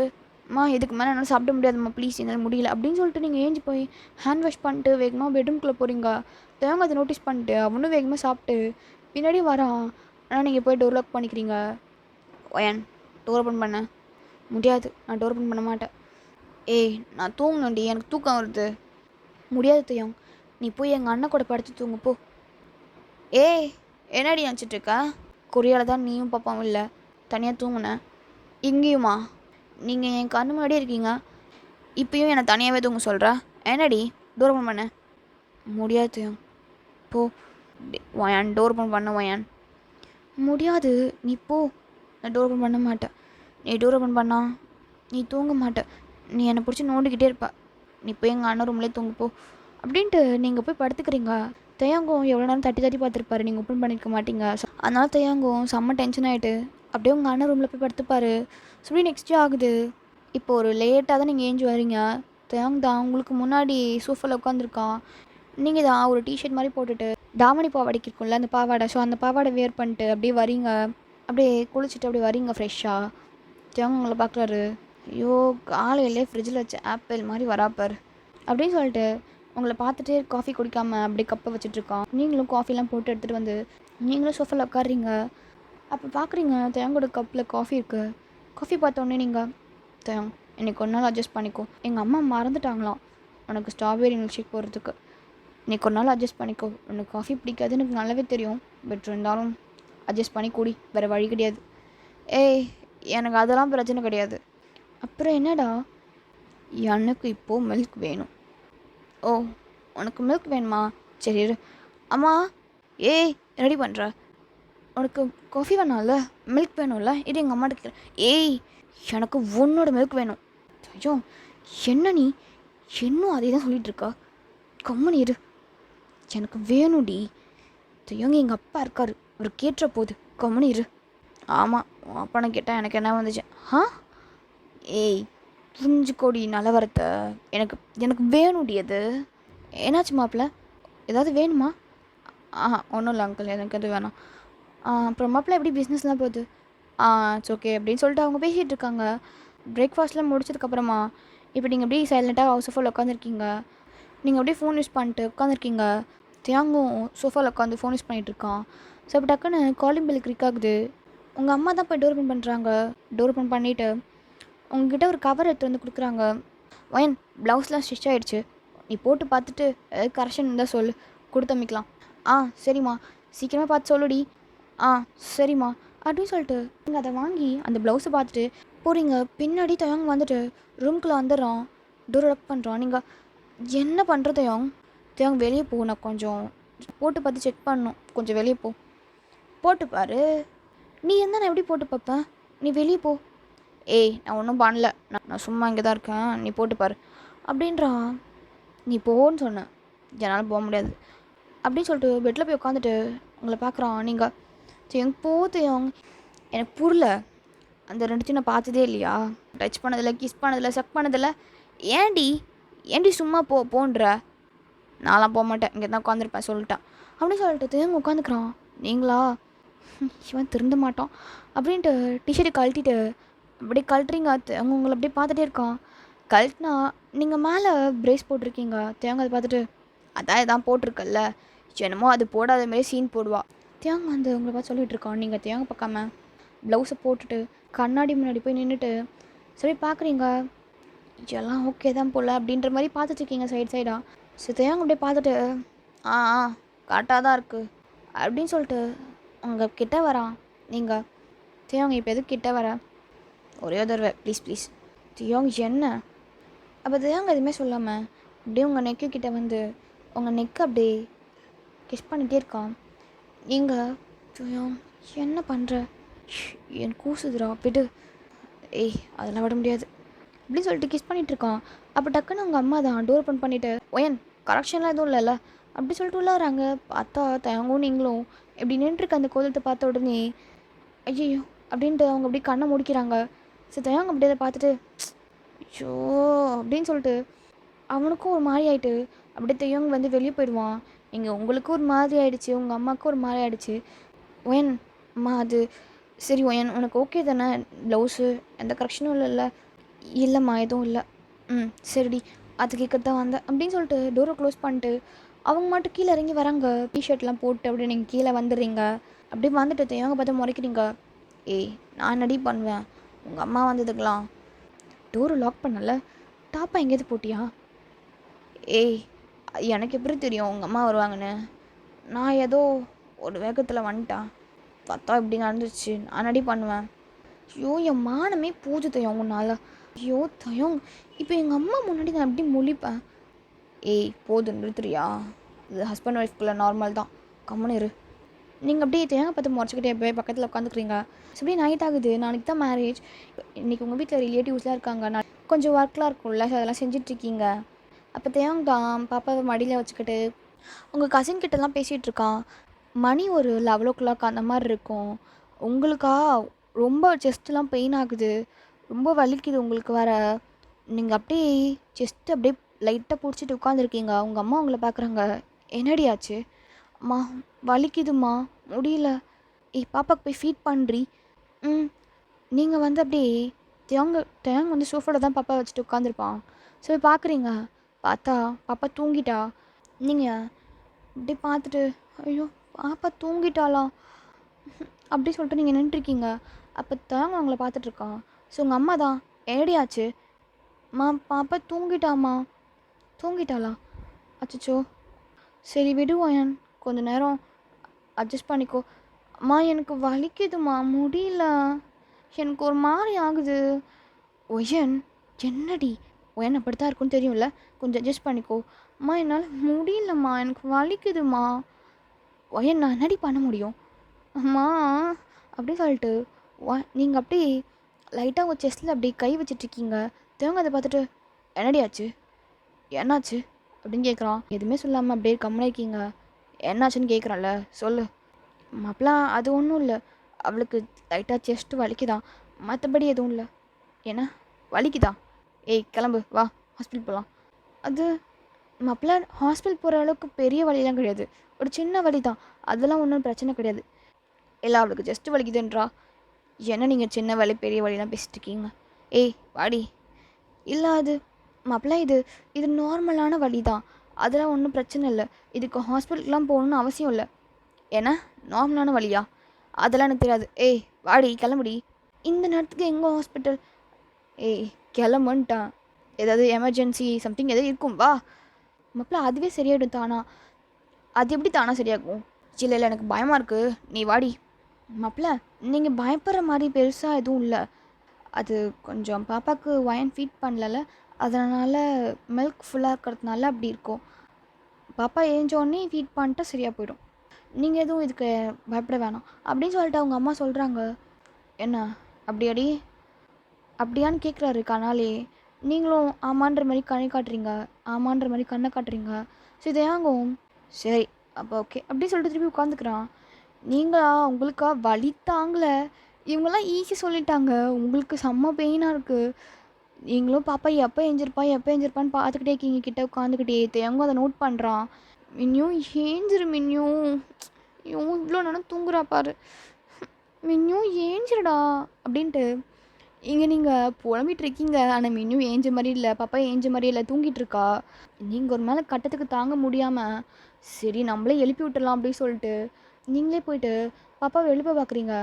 இதுக்கு மேலே என்னால் சாப்பிட முடியாதும்மா ப்ளீஸ் என்னால் முடியல அப்படின்னு சொல்லிட்டு நீங்கள் ஏஞ்சி போய் ஹேண்ட் வாஷ் பண்ணிட்டு வேகமாக பெட்ரூம்குள்ளே போகிறீங்க. தேவங்க அதை நோட்டீஸ் பண்ணிட்டு அவனும் வேகமாக சாப்பிட்டு பின்னாடி வரான். ஆனால் நீங்கள் போய் டோர் லாக் பண்ணிக்கிறீங்க. ஒயன் டோர் ஓப்பன் பண்ண முடியாது, நான் டோர் ஓப்பன் பண்ண மாட்டேன். ஏய் நான் தூங்கணுண்டி, எனக்கு தூக்கம் வருது. முடியாது தையம், நீ போய் எங்கள் அண்ணன் கூட படுத்து தூங்கு போ. ஏய் என்னடி நினச்சிட்ருக்க? கொரியாவில் தான் நீயும் பாப்பாவும் இல்லை, தனியாக தூங்குனேன். இங்கேயுமா? நீங்கள் என் கண்ணு முன்னாடியே இருக்கீங்க, இப்பயும் என்னை தனியாகவே தூங்க சொல்கிற. என்னடி டோர் ஓப்பன் பண்ண? முடியாது தையம் போ. ஒயான் டோர் ஓப்பன் பண்ண ஒயான். முடியாது நீ போ. நான் டோர் ஓப்பன் பண்ண மாட்டேன். நீ டோர் ஓப்பன் பண்ணா நீ தூங்க மாட்டேன், நீ என்னை பிடிச்சி நோண்டிக்கிட்டே இருப்ப. நீ போய் எங்கள் அண்ணன் ரூம்லேயே தூங்க போ அப்படின்ட்டு நீங்கள் போய் படுத்துக்கிறீங்க. தையாங்கம் எவ்வளோ நேரம் தட்டி தட்டி பார்த்துருப்பாரு, நீங்கள் ஓப்பன் பண்ணியிருக்க மாட்டீங்க. அதனால தையாங்கம் செம்ம டென்ஷன் ஆகிட்டு அப்படியே உங்கள் அண்ணன் ரூமில் போய் படுத்துப்பார். சொல்லி நெக்ஸ்ட் டே ஆகுது. இப்போ ஒரு லேட்டாக தான் நீங்கள் ஏஞ்சி வரீங்க. தையாங் தான் உங்களுக்கு முன்னாடி சோஃபாவில் உட்காந்துருக்கான். நீங்கள் தான் ஒரு டிஷர்ட் மாதிரி போட்டுட்டு தாமணி பாவாடைக்கு இருக்கும்ல அந்த பாவாடை, ஸோ அந்த பாவாடை வேர் பண்ணிட்டு அப்படியே வரீங்க. அப்படியே குளிச்சுட்டு அப்படியே வரீங்க ஃப்ரெஷ்ஷாக. தையாங் உங்களை பார்க்குறாரு. ஐயோ காலையிலே ஃப்ரிட்ஜில் வச்ச ஆப்பிள் மாதிரி வராப்பார் அப்படின்னு சொல்லிட்டு உங்களை பார்த்துட்டு காஃபி குடிக்காமல் அப்படி கப்பை வச்சுட்ருக்கான். நீங்களும் காஃபிலாம் போட்டு எடுத்துகிட்டு வந்து நீங்களும் சோஃபாவில் உட்காடுறீங்க. அப்போ பார்க்குறீங்க தேங்கோட கப்பில் காஃபி இருக்குது. காஃபி பார்த்தோன்னே நீங்கள் தேங் இன்றைக்கி ஒரு நாள் அட்ஜஸ்ட் பண்ணிக்கோ, எங்கள் அம்மா மறந்துட்டாங்களாம் உனக்கு ஸ்ட்ராபெரி மில்க் ஷேக் போடுறதுக்கு. இன்றைக்கி ஒரு நாள் அட்ஜஸ்ட் பண்ணிக்கோ, உனக்கு காஃபி பிடிக்காது எனக்கு நல்லாவே தெரியும், பட் இருந்தாலும் அட்ஜஸ்ட் பண்ணி கூடி, வேறு வழி கிடையாது. ஏய் எனக்கு அதெல்லாம் பிரச்சனை கிடையாது. அப்புறம் என்னடா? எனக்கு இப்போது மில்க் வேணும். ஓ உனக்கு மில்க் வேணுமா? சரி அம்மா. ஏய் ரெடி பண்ணுற, உனக்கு காஃபி வேணாம்ல, மில்க் வேணும்ல, இது எங்கள் அம்மாட்ட கேட்குறேன். ஏய் எனக்கு உன்னோட மில்க் வேணும். ஐயோ என்ன நீ இன்னும் அதே தான் சொல்லிகிட்டு இருக்கா? கம்முனு இரு, எனக்கு வேணும்டி. ஐயோங்க எங்கள் அப்பா இருக்கார், அவர் கேட்டுற போகுது, கம்முனு இரு. ஆமாம் உன் அப்பா நான் கேட்டால் எனக்கு என்ன வந்துச்சு? ஏய் புரிஞ்சுக்கோடி நிலவரத்தை, எனக்கு எனக்கு வேணும்டி. அது என்னாச்சு மாப்பிள்ள, ஏதாவது வேணுமா? ஒன்றும் இல்லை அங்கிள், எனக்கு எதுவும் வேணாம். அப்புறம் மாப்பிள்ள எப்படி பிஸ்னஸ்லாம் போகுது? இட்ஸ் ஓகே அப்படின்னு சொல்லிட்டு அவங்க பேசிகிட்டு இருக்காங்க. பிரேக்ஃபாஸ்ட்லாம் முடிச்சதுக்கப்புறமா இப்போ நீங்கள் அப்படியே சைலண்ட்டாக ஹவுஸ் சோஃபாவில் உட்காந்துருக்கீங்க. நீங்கள் அப்படியே ஃபோன் யூஸ் பண்ணிட்டு உட்காந்துருக்கீங்க. தியாங்கும் சோஃபாவில் உட்காந்து ஃபோன் யூஸ் பண்ணிகிட்ருக்கான். ஸோ இப்போ டக்குன்னு காலிங் பெல் கிளிக் ஆகுது. உங்கள் அம்மா தான் போய் டோர் ஓப்பன் பண்ணுறாங்க. டோர் ஓப்பன் பண்ணிவிட்டு உங்ககிட்ட ஒரு கவர் எடுத்து வந்து கொடுக்குறாங்க. ஒயன் ப்ளவுஸ்லாம் ஸ்டிச் ஆகிடுச்சு, நீ போட்டு பார்த்துட்டு ஏதாவது கரெக்ஷன் இருந்தால் சொல்லு, கொடுத்தமிக்கலாம். சரிம்மா சீக்கிரமாக பார்த்து சொல்லுடி. சரிம்மா அப்படின்னு சொல்லிட்டு நீங்கள் அதை வாங்கி அந்த ப்ளவுஸை பார்த்துட்டு போகிறீங்க. பின்னாடி தயங்க வந்துட்டு ரூம்குள்ளே வந்துடுறான். டோர் லாக் பண்ணுறான். நீங்கள் என்ன பண்ணுற தயங்க வெளியே போ, நான் கொஞ்சம் போட்டு பார்த்து செக் பண்ணணும், கொஞ்சம் வெளியே போ. போட்டு பாரு. நீ என்ன நான் எப்படி போட்டு பார்ப்பேன், நீ வெளியே போ. ஏய் நான் ஒன்றும் பண்ணல, நான் சும்மா இங்கே தான் இருக்கேன், நீ போட்டுப்பார் அப்படின்றான். நீ போன்னு சொன்னேன், என்னால் போக முடியாது அப்படின்னு சொல்லிட்டு பெட்டில் போய் உட்காந்துட்டு உங்களை பார்க்குறான். நீங்கள் எங்க போத்தையும் எனக்கு புரியல, அந்த ரெண்டுத்தையும் நான் பார்த்ததே இல்லையா, டச் பண்ணதில்லை, கிஸ் பண்ணதில்லை, செக் பண்ணதில்லை, ஏண்டி சும்மா போன்ற. நான்லாம் போக மாட்டேன், இங்கே தான் உட்காந்துருப்பேன் சொல்லிட்டான் அப்படின்னு சொல்லிட்டு தேங்க உட்காந்துக்கிறான். நீங்களா? இவன் திருந்த மாட்டான் அப்படின்ட்டு டிஷர்ட்டை கழட்டிட்டு அப்படியே கழட்டுறீங்க. அவங்க உங்களை அப்படியே பார்த்துட்டே இருக்கான். கழட்டினா நீங்கள் மேலே பிரேஸ் போட்டிருக்கீங்க. தேங்க அதை பார்த்துட்டு அதான் இதான் போட்டிருக்கல்ல, என்னமோ அது போடாத மாரி சீன் போடுவா. தேங்க வந்து உங்களை பார்த்து சொல்லிகிட்டு இருக்கான். நீங்கள் தேங்க பார்க்காம ப்ளவுஸை போட்டுட்டு கண்ணாடி முன்னாடி போய் நின்றுட்டு சரி பார்க்குறீங்க, எல்லாம் ஓகே தான் போல் அப்படின்ற மாதிரி பார்த்துட்ருக்கீங்க சைடு சைடாக. ஸோ தேங்க அப்படியே பார்த்துட்டு ஆ ஆ கரெக்டாக தான் இருக்குது அப்படின்னு சொல்லிட்டு உங்கள் கிட்ட வரான். நீங்கள் தேவங்க இப்போ எதுக்கு கிட்ட வர, ஒரே தடவை ப்ளீஸ் ப்ளீஸ். தேவங்க என்ன? அப்போ தேவங்க எதுவுமே சொல்லாமல் அப்படியே உங்கள் நெக்கு கிட்டே வந்து உங்கள் நெக்கு அப்படியே கிஸ் பண்ணிகிட்டே இருக்கான். நீங்கள் தேவங்க என்ன பண்ணுற, என் கூசுதுரா விடு, ஏய் அதெல்லாம் விட முடியாது அப்படின்னு சொல்லிட்டு கிஸ் பண்ணிகிட்ருக்கான். அப்போ டக்குன்னு உங்கள் அம்மா தான் டோர் ஓப்பன் பண்ணிவிட்டு ஒயன் கரெக்ஷன்லாம் எதுவும் இல்லைல்ல அப்படி சொல்லிட்டு உள்ள வராங்க. பார்த்தா தேங்கும் நீங்களும் எப்படி நின்றுருக்க அந்த கோலத்தை பார்த்த உடனே ஐயோ அப்படின்ட்டு அவங்க அப்படி கண்ணை முடிக்கிறாங்க. சரி தேவங்க அப்படியே அதை பார்த்துட்டு ஐயோ அப்படின்னு சொல்லிட்டு அவனுக்கும் ஒரு மாதிரி ஆகிட்டு அப்படியே தேவங்க வந்து வெளியே போயிடுவான். இங்கே உங்களுக்கும் ஒரு மாதிரி ஆகிடுச்சு, உங்கள் அம்மாவுக்கும் ஒரு மாதிரி ஆகிடுச்சு. ஒயன் அம்மா அது சரி ஒயன் உனக்கு ஓகே தானே ப்ளவுஸு, எந்த கரெக்ஷனும் இல்லைல்ல? இல்லைம்மா எதுவும் இல்லை. சரிடி அது கேட்கத்தான் வந்தேன் அப்படின்னு சொல்லிட்டு டோரை க்ளோஸ் பண்ணிட்டு அவங்க மட்டும் கீழே இறங்கி வராங்க. டிஷர்ட்லாம் போட்டு அப்படியே நீங்கள் கீழே வந்துடுறீங்க. அப்படியே வந்துட்டு தேவங்க பார்த்து முறைக்கிறீங்க. ஏய் நான் நடி பண்ணுவேன், உங்கள் அம்மா வந்ததுக்கலாம் டோரை லாக் பண்ணல, டாப்பா எங்கேயாவது போட்டியா? ஏய் எனக்கு எப்படி தெரியும் உங்கள் அம்மா வருவாங்கன்னு, நான் ஏதோ ஒரு வேகத்தில் வந்துட்டேன், பார்த்தா இப்படி நடந்துச்சு, நான் நடி பண்ணுவேன். ஐயோ என் மானமே பூஜை தயம் உன்னால். ஐயோ தயம் இப்போ எங்கள் அம்மா முன்னாடி நான் எப்படி முழிப்பேன். ஏய் போதும் நிறுத்துறியா, இது ஹஸ்பண்ட் ஒய்ஃப்குள்ளே நார்மல் தான், கம்முன்னு இரு. நீங்கள் அப்படியே தேங்காய் பார்த்து முறைச்சிக்கிட்டே போய் பக்கத்தில் உட்காந்துக்குறீங்க. இப்படி நைட் ஆகுது, நாளைக்கு தான் மேரேஜ், இன்றைக்கி உங்கள் வீட்டில் ரிலேட்டிவ்ஸ்லாம் இருக்காங்க, நான் கொஞ்சம் ஒர்க்லாம் இருக்கும்ல அதெல்லாம் செஞ்சிட்ருக்கீங்க. அப்போ தேவங்க தான் பாப்பாவை மடியில் வச்சுக்கிட்டு உங்கள் கசின் கிட்டலாம் பேசிகிட்ருக்கான். மணி ஒரு 11 அந்த மாதிரி இருக்கும். உங்களுக்கா ரொம்ப செஸ்ட்லாம் பெயின் ஆகுது, ரொம்ப வலிக்குது உங்களுக்கு வர. நீங்கள் அப்படியே செஸ்ட்டு அப்படியே லைட்டாக பிடிச்சிட்டு உட்காந்துருக்கீங்க. உங்கள் அம்மா உங்களை பார்க்குறாங்க. என்னடி ஆச்சு? அம்மா வலிக்குதுமா முடியல. ஏய் பாப்பாவுக்கு போய் ஃபீட் பண்ணுறி. நீங்கள் வந்து அப்படியே தேங்க வந்து சோஃபாவில் தான் பாப்பா வச்சுட்டு உட்காந்துருப்பான். ஸோ பார்க்குறீங்க, பார்த்தா பாப்பா தூங்கிட்டா. நீங்கள் அப்படி பார்த்துட்டு ஐயோ பாப்பா தூங்கிட்டாளா அப்படி சொல்லிட்டு நீங்கள் நின்றுருக்கீங்க. அப்போ தேங்க அவங்கள பார்த்துட்ருக்கான். ஸோ உங்கள் அம்மா தான் ஏடியாச்சு பாப்பா தூங்கிட்டாம்மா. தூங்கிட்டாளா? அச்சோ சரி விடுவாயன், கொஞ்ச நேரம் அட்ஜஸ்ட் பண்ணிக்கோ. அம்மா எனக்கு வலிக்குதுமா முடியல, எனக்கு ஒரு மாதிரி ஆகுது. ஒயன் என்னடி ஒயன் அப்படித்தான் இருக்குன்னு தெரியும்ல, கொஞ்சம் அட்ஜஸ்ட் பண்ணிக்கோ. அம்மா என்னால் முடியலம்மா, எனக்கு வலிக்குதுமா. ஒயன் நான் என்னடி பண்ண முடியும் அம்மா அப்படின்னு சொல்லிட்டு நீங்கள் அப்படியே லைட்டாக உங்கள் செஸ்ட்டில் அப்படி கை வச்சிட்ருக்கீங்க. தேவங்க அதை பார்த்துட்டு என்னடி ஆச்சு, என்னாச்சு அப்படின்னு கேட்குறான். எதுவுமே சொல்லாமல் அப்படியே கம்முனே இருக்கீங்க. என்னாச்சுன்னு கேட்குறான்ல, சொல்லு. அப்பலாம் அது ஒன்றும் இல்லை, அவளுக்கு லைட்டாக செஸ்ட்டு வலிக்குதான், மற்றபடி எதுவும் இல்லை. ஏன்னா வலிக்குதா? ஏய் கிளம்பு வா ஹாஸ்பிட்டல் போகலாம். அது அப்பலாம் ஹாஸ்பிட்டல் போகிற அளவுக்கு பெரிய வலிலாம் கிடையாது, ஒரு சின்ன வலி தான், அதெல்லாம் ஒன்றும் பிரச்சனை கிடையாது. இல்லை அவளுக்கு ஜஸ்ட்டு வலிக்குதுன்றா. என்ன நீங்கள் சின்ன வலி பெரிய வலிலாம் பேசிட்டு இருக்கீங்க? ஏய் வாடி. இல்லை அது அப்பலாம் இது நார்மலான வலி தான், அதெல்லாம் ஒன்றும் பிரச்சனை இல்லை, இதுக்கு ஹாஸ்பிட்டலுக்குலாம் போகணுன்னு அவசியம் இல்லை. ஏன்னா நார்மலான வலியா? அதெல்லாம் எனக்கு தெரியாது. ஏய் வாடி கிளம்புடி. இந்த நேரத்துக்கு எங்கே ஹாஸ்பிட்டல்? ஏய் கிளம்புன்ட்டான், ஏதாவது எமர்ஜென்சி சம்திங் எதாவது இருக்கும் வா. அப்பலாம் அதுவே சரியாயிடும் தானா? அது எப்படி தானா சரியாகும்? இல்லை இல்லை எனக்கு பயமாக இருக்குது, நீ வாடி. மாப்பிள்ள நீங்கள் பயப்படுற மாதிரி பெருசாக எதுவும் இல்லை, அது கொஞ்சம் பாப்பாவுக்கு ஒயன் ஃபீட் பண்ணல, அதனால் மில்க் ஃபுல்லாக இருக்கிறதுனால அப்படி இருக்கும். பாப்பா ஏஞ்சோடனே ஃபீட் பண்ணிட்டா சரியாக போயிடும், நீங்கள் எதுவும் இதுக்கு பயப்பட வேணாம் அப்படின்னு சொல்லிட்டு அவங்க அம்மா சொல்கிறாங்க. என்ன அப்படியாடி அப்படியான்னு கேட்குறாரு கனாலே. நீங்களும் ஆமான்ற மாதிரி கண்ணை காட்டுறீங்க, ஆமான்ற மாதிரி கண்ணை காட்டுறீங்க. ஸோ இது ஏங்கும் சரி அப்போ ஓகே அப்படின்னு சொல்லிட்டு திருப்பி உட்காந்துக்கிறான். நீங்களா உங்களுக்கா வலி தாங்கலை, இவங்கெல்லாம் ஈஸியாக சொல்லிட்டாங்க, உங்களுக்கு செம்ம பெயினாக இருக்குது. நீங்களும் பாப்பா எப்போ எஞ்சிருப்பான்னு பார்த்துக்கிட்டே இருக்கீங்க கிட்டே உட்காந்துக்கிட்டே. தேங்க அதை நோட் பண்ணுறான். மின்யும் ஏஞ்சிரு மின்யும் இவ்வளோ நேரம் தூங்குறா பாரு, மின்னும் ஏஞ்சிருடா அப்படின்ட்டு இங்கே நீங்கள் புலம்பிட்டு இருக்கீங்க. ஆனால் மின்னும் ஏஞ்ச மாதிரி இல்லை, பாப்பா ஏஞ்ச மாதிரி இல்லை, தூங்கிட்டு இருக்கா. நீங்கள் ஒரு மேலே கட்டத்துக்கு தாங்க முடியாமல் சரி நம்மளே எழுப்பி விட்டுடலாம் அப்படின்னு சொல்லிட்டு நீங்களே போயிட்டு பாப்பாவை எழுப்ப பார்க்குறீங்க.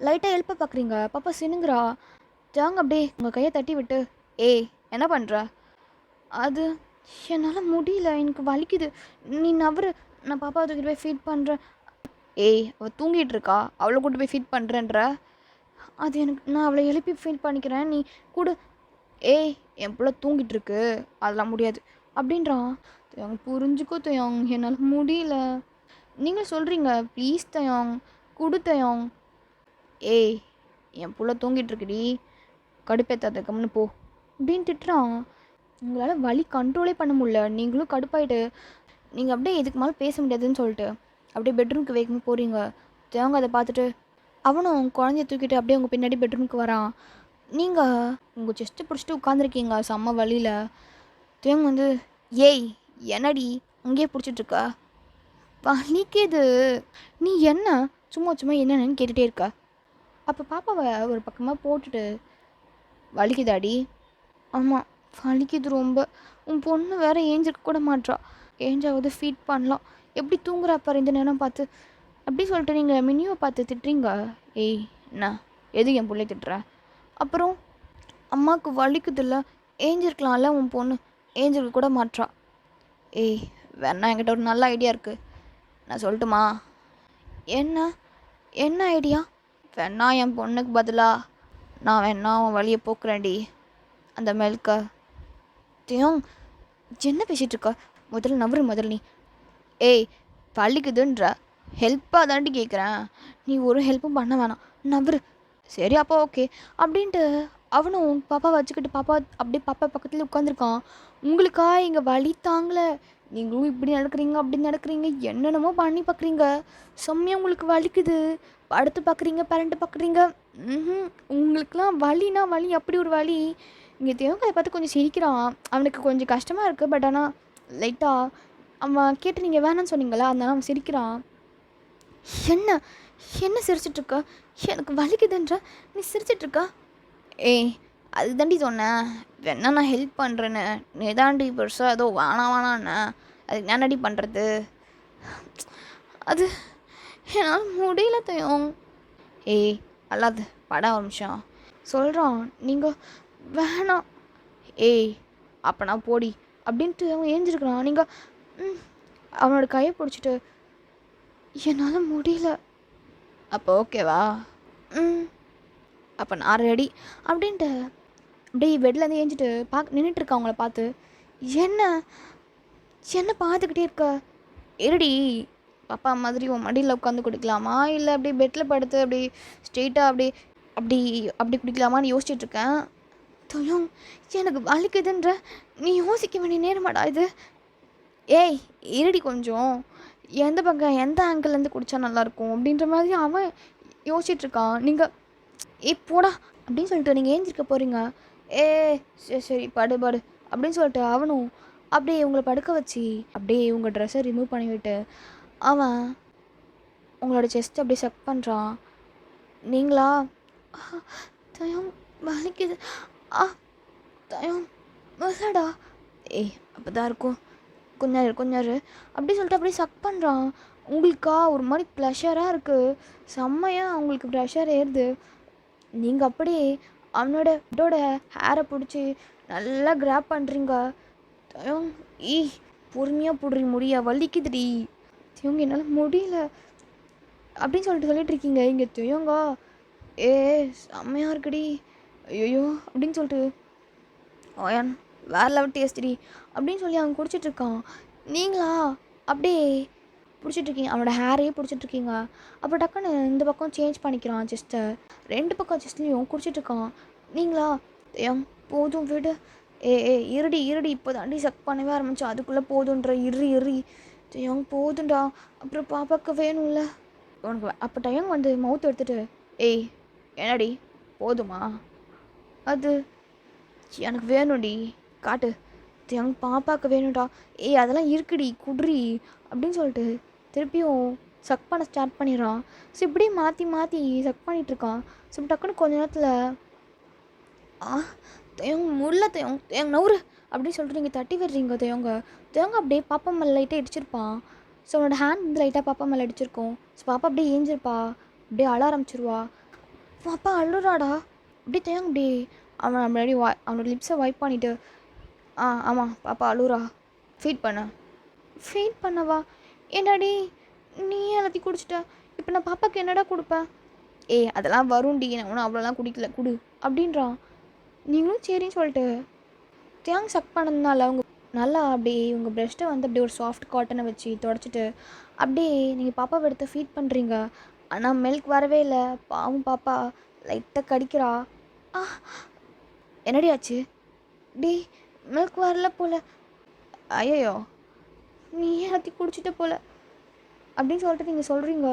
லைட்டாக எழுப்ப பார்க்குறீங்க, பாப்பா சினுங்குறா. தாங்க அப்படியே உங்கள் கையை தட்டி விட்டு ஏய் என்ன பண்ணுற? அது என்னால் முடியல, எனக்கு வலிக்குது, நீ நவரு, நான் பாப்பாவை தூக்கிட்டு போய் ஃபீட் பண்ணுறேன். ஏய் அவள் தூங்கிட்டு இருக்கா, அவளை கூட்டு போய் ஃபீட் பண்ணுறேன்ற. அது எனக்கு, நான் அவளை எழுப்பி ஃபீட் பண்ணிக்கிறேன், நீ கூட. ஏய் என் பிள்ளை தூங்கிட்டு இருக்கு, அதெல்லாம் முடியாது அப்படின்றான். தயாங் புரிஞ்சுக்கோ தயாங், என்னால் முடியல. நீங்கள் சொல்கிறீங்க ப்ளீஸ் தயாங், குடு தயாங். ஏய் என் புள்ள தூங்கிட்டு இருக்குடி, கடுப்பேத்தாத, கம்னு போ அப்படின்னு திட்டுறான். உங்களால் வலி கண்ட்ரோலே பண்ண முடியல, நீங்களும் கடுப்பாயிட்டு நீங்கள் அப்படியே எதுக்கு மேலே பேச முடியாதுன்னு சொல்லிட்டு அப்படியே பெட்ரூம்க்கு வேகமாக போகிறீங்க. தேவங்க அதை பார்த்துட்டு அவனும் குழந்தைய தூக்கிட்டு அப்படியே உங்கள் பின்னாடி பெட்ரூமுக்கு வரான். நீங்கள் உங்கள் செஸ்ட்டை பிடிச்சிட்டு உட்காந்துருக்கீங்க செம்ம வழியில். தேவங்க வந்து ஏய் என்னடி அங்கேயே பிடிச்சிட்ருக்க, வலிக்குது, நீ என்ன சும்மா சும்மா என்னென்னு கேட்டுகிட்டே இருக்க. அப்போ பாப்பாவை ஒரு பக்கமாக போட்டுட்டு வலிக்குதாடி? ஆமாம் வலிக்குது ரொம்ப, உன் பொண்ணு வேறு ஏஞ்சிருக்க கூட மாட்றா, ஏஞ்சாவது ஃபீட் பண்ணலாம், எப்படி தூங்குறா பாரு இந்த நேரம் பார்த்து அப்படி சொல்லிட்டு நீங்கள் மினியை பார்த்து திட்டுறீங்க. ஏய் என்ன எது என் பிள்ளை திட்டுற? அப்புறம் அம்மாவுக்கு வலிக்குதில்ல, ஏஞ்சிருக்கலாம்ல உன் பொண்ணு, ஏஞ்சிருக்க கூட மாட்றா. ஏய் வேணா என்கிட்ட ஒரு நல்ல ஐடியா இருக்குது, நான் சொல்லட்டுமா? என்ன என்ன ஐடியா? வேணா என் பொண்ணுக்கு பதிலாக நான் வேணா அவன் வழியை போக்குறேன்டி, அந்த மெல்க. தியோங் என்ன பேசிகிட்ருக்க, முதல்ல நவரு முதல்ல நீ. ஏய் வலிக்குதுன்ற ஹெல்ப்பாக தாண்டி கேட்குறேன், நீ ஒரு ஹெல்ப்பும் பண்ண வேணாம், நவரு. சரி அப்பா ஓகே அப்படின்ட்டு அவனும் பாப்பா வச்சுக்கிட்டு பாப்பா அப்படியே பாப்பா பக்கத்தில் உட்காந்துருக்கான். உங்களுக்கா இங்கே வலி தாங்கலை, நீங்களும் இப்படி நடக்கிறீங்க அப்படி நடக்கிறீங்க, என்னென்னமோ பண்ணி பார்க்குறீங்க, செம்மையாக உங்களுக்கு வலிக்குது, படுத்து பார்க்குறீங்க பரண்டு பார்க்குறீங்க. உங்களுக்குலாம் வலினா வலி, அப்படி ஒரு வலி. இங்கே தேவங்காயை பார்த்து கொஞ்சம் சிரிக்கிறான். அவனுக்கு கொஞ்சம் கஷ்டமாக இருக்குது, பட் ஆனால் லைட்டாக அவன் கேட்டு நீங்கள் வேணான்னு சொன்னீங்களா, அதனால அவன் சிரிக்கிறான். என்ன என்ன சிரிச்சிட்ருக்கா, எனக்கு வலிக்குதுன்ற நீ சிரிச்சிட்ருக்கா? ஏய் அது தாண்டி சொன்னேன், வேணா நான் ஹெல்ப் பண்ணுறேன்னு, நீ தாண்டி பெருசாக ஏதோ வேணான்னு அதுக்கு என்னடி பண்ணுறது, அது என்னால் முடியல தயம். ஏய் அல்லாது படம் ஒரு நிமிஷம் சொல்கிறான். நீங்கள் வேணாம். ஏய் அப்போ நான் போடி அப்படின்ட்டு அவன் ஏஞ்சிருக்கிறான். நீங்கள் அவனோட கையை பிடிச்சிட்டு என்னால் முடியல. அப்போ ஓகேவா? அப்போ நான் ரெடி அப்படின்ட்டு அப்படியே பெட்லேருந்து ஏஞ்சிட்டு நின்றுட்டுருக்க அவங்கள பார்த்து. என்ன என்ன பார்த்துக்கிட்டே இருக்க? இருடி பாப்பா மாதிரி உன் மடியில் உட்காந்து குடிக்கலாமா, இல்லை அப்படியே பெட்டில் படுத்து அப்படி ஸ்ட்ரெயிட்டாக அப்படி அப்படி அப்படி குடிக்கலாமான்னு யோசிச்சுட்ருக்கேன். தொயம் எனக்கு வலிக்குதுன்ற நீ யோசிக்க வேண்டிய நேரமாடா இது. ஏய் இருடி கொஞ்சம், எந்த பக்கம் எந்த ஆங்கிள்லேருந்து குடித்தா நல்லாயிருக்கும் அப்படின்ற மாதிரி அவன் யோசிச்சுட்ருக்கான். நீங்கள் போடா அப்படின்னு சொல்லிட்டு நீங்கள் ஏஞ்சிருக்க போகிறீங்க. சரி சரி படு படு அப்படின்னு சொல்லிட்டு அவனும் அப்படியே உங்களை படுக்க வச்சு அப்படியே உங்கள் ட்ரெஸ்ஸை ரிமூவ் பண்ணிவிட்டு அவன் உங்களோட செஸ்ட் அப்படியே செக் பண்ணுறான். நீங்களா தயம் வலிக்குது, தயம் மசாடா. ஏய் அப்போ தான் இருக்கும், கொஞ்சாரு அப்படி சொல்லிட்டு அப்படியே சக் பண்ணுறான். உங்களுக்கா ஒரு மாதிரி ப்ளஷராக இருக்குது, செம்மையாக உங்களுக்கு ப்ரெஷர் ஏறுது. நீங்கள் அப்படியே அவனோட ஹேரை பிடிச்சி நல்லா கிராப் பண்ணுறீங்க. தயம் பொறுமையாக போடுறீ, முடியா வலிக்குதுடி தியோங்க, என்னால் முடியல அப்படின்னு சொல்லிட்டு இருக்கீங்க. இங்கே தியோங்கா செம்மையாக இருக்குடி, ஐயோ அப்படின்னு சொல்லிட்டு ஓயான் வேறு லெவல் டேஸ்டி அப்படின்னு சொல்லி அவன் குடிச்சிட்ருக்கான். நீங்களா அப்படியே பிடிச்சிட்ருக்கீங்க, அவனோட ஹேரையே பிடிச்சிட்ருக்கீங்க. அப்போ டக்குன்னு இந்த பக்கம் சேஞ்ச் பண்ணிக்கிறான் செஸ்ட்டை, ரெண்டு பக்கம் செஸ்ட்லேயும் குடிச்சிட்ருக்கான். நீங்களா போதும் விடு, இருடி இப்போ தாண்டி சக் பண்ணவே ஆரம்பிச்சோம், அதுக்குள்ளே போதுன்ற இறி தயங் போதுண்டா, அப்புறம் பாப்பாவுக்கு வேணும்ல உனக்கு. அப்போ டயங் வந்து மவுத் எடுத்துகிட்டு என்னடி போதுமா, அது எனக்கு வேணும்டி காட்டு, எங்கள் பாப்பாவுக்கு வேணும்டா, அதெல்லாம் இருக்குடி குட்ரி அப்படின்னு சொல்லிட்டு திருப்பியும் சக் பண்ண ஸ்டார்ட் பண்ணிடுறான். ஸோ இப்படியே மாற்றி மாற்றி சக் பண்ணிகிட்ருக்கான். ஸோ டக்குன்னு கொஞ்ச நேரத்தில் தேவங்க முள்ள தேவங்க நவுறு அப்படின்னு சொல்லிட்டு நீங்கள் தட்டி விடுறீங்க. தேவங்க அப்படியே பாப்பா மேலே லைட்டாக இடிச்சிருப்பான். ஸோ அவனோட ஹேண்ட் வந்து லைட்டாக பாப்பா மேலே அடிச்சிருக்கோம். ஸோ பாப்பா அப்படியே ஏஞ்சிருப்பா, அப்படியே அழ ஆரம்பிச்சிருவா. பாப்பா அழுறாடா அப்படியே தேவங்க அப்படியே அவன் முன்னாடி அவனோட லிப்ஸை வைப் பண்ணிவிட்டு ஆமாம் பாப்பா அழுறா, ஃபீட் பண்ணவா? என்னடி நீ எல்லாத்தையும் குடிச்சிட்ட, இப்போ நான் பாப்பாவுக்கு என்னடா கொடுப்பேன்? அதெல்லாம் வரும்டி, நான் ஒன்றும் அவ்வளோலாம் குடிக்கல, குடு அப்படின்றான். நீங்களும் சரின்னு சொல்லிட்டு தேங்க் சக் பண்ணதுனால அவங்க நல்லா அப்படியே உங்கள் ப்ரெஷ்ட்டை வந்து அப்படியே ஒரு சாஃப்ட் காட்டனை வச்சு தொடச்சிட்டு அப்படியே நீங்கள் பாப்பாவை எடுத்து ஃபீட் பண்ணுறீங்க. ஆனால் மில்க் வரவே இல்லை. பாவம் பாப்பா லைட்டாக கடிக்கிறா. என்னடி ஆச்சு? மில்க் வரல போல். ஐயோ நீ எல்லாத்தையும் குடிச்சிட்ட போல் அப்படின்னு சொல்லிட்டு நீங்கள் சொல்கிறீங்க.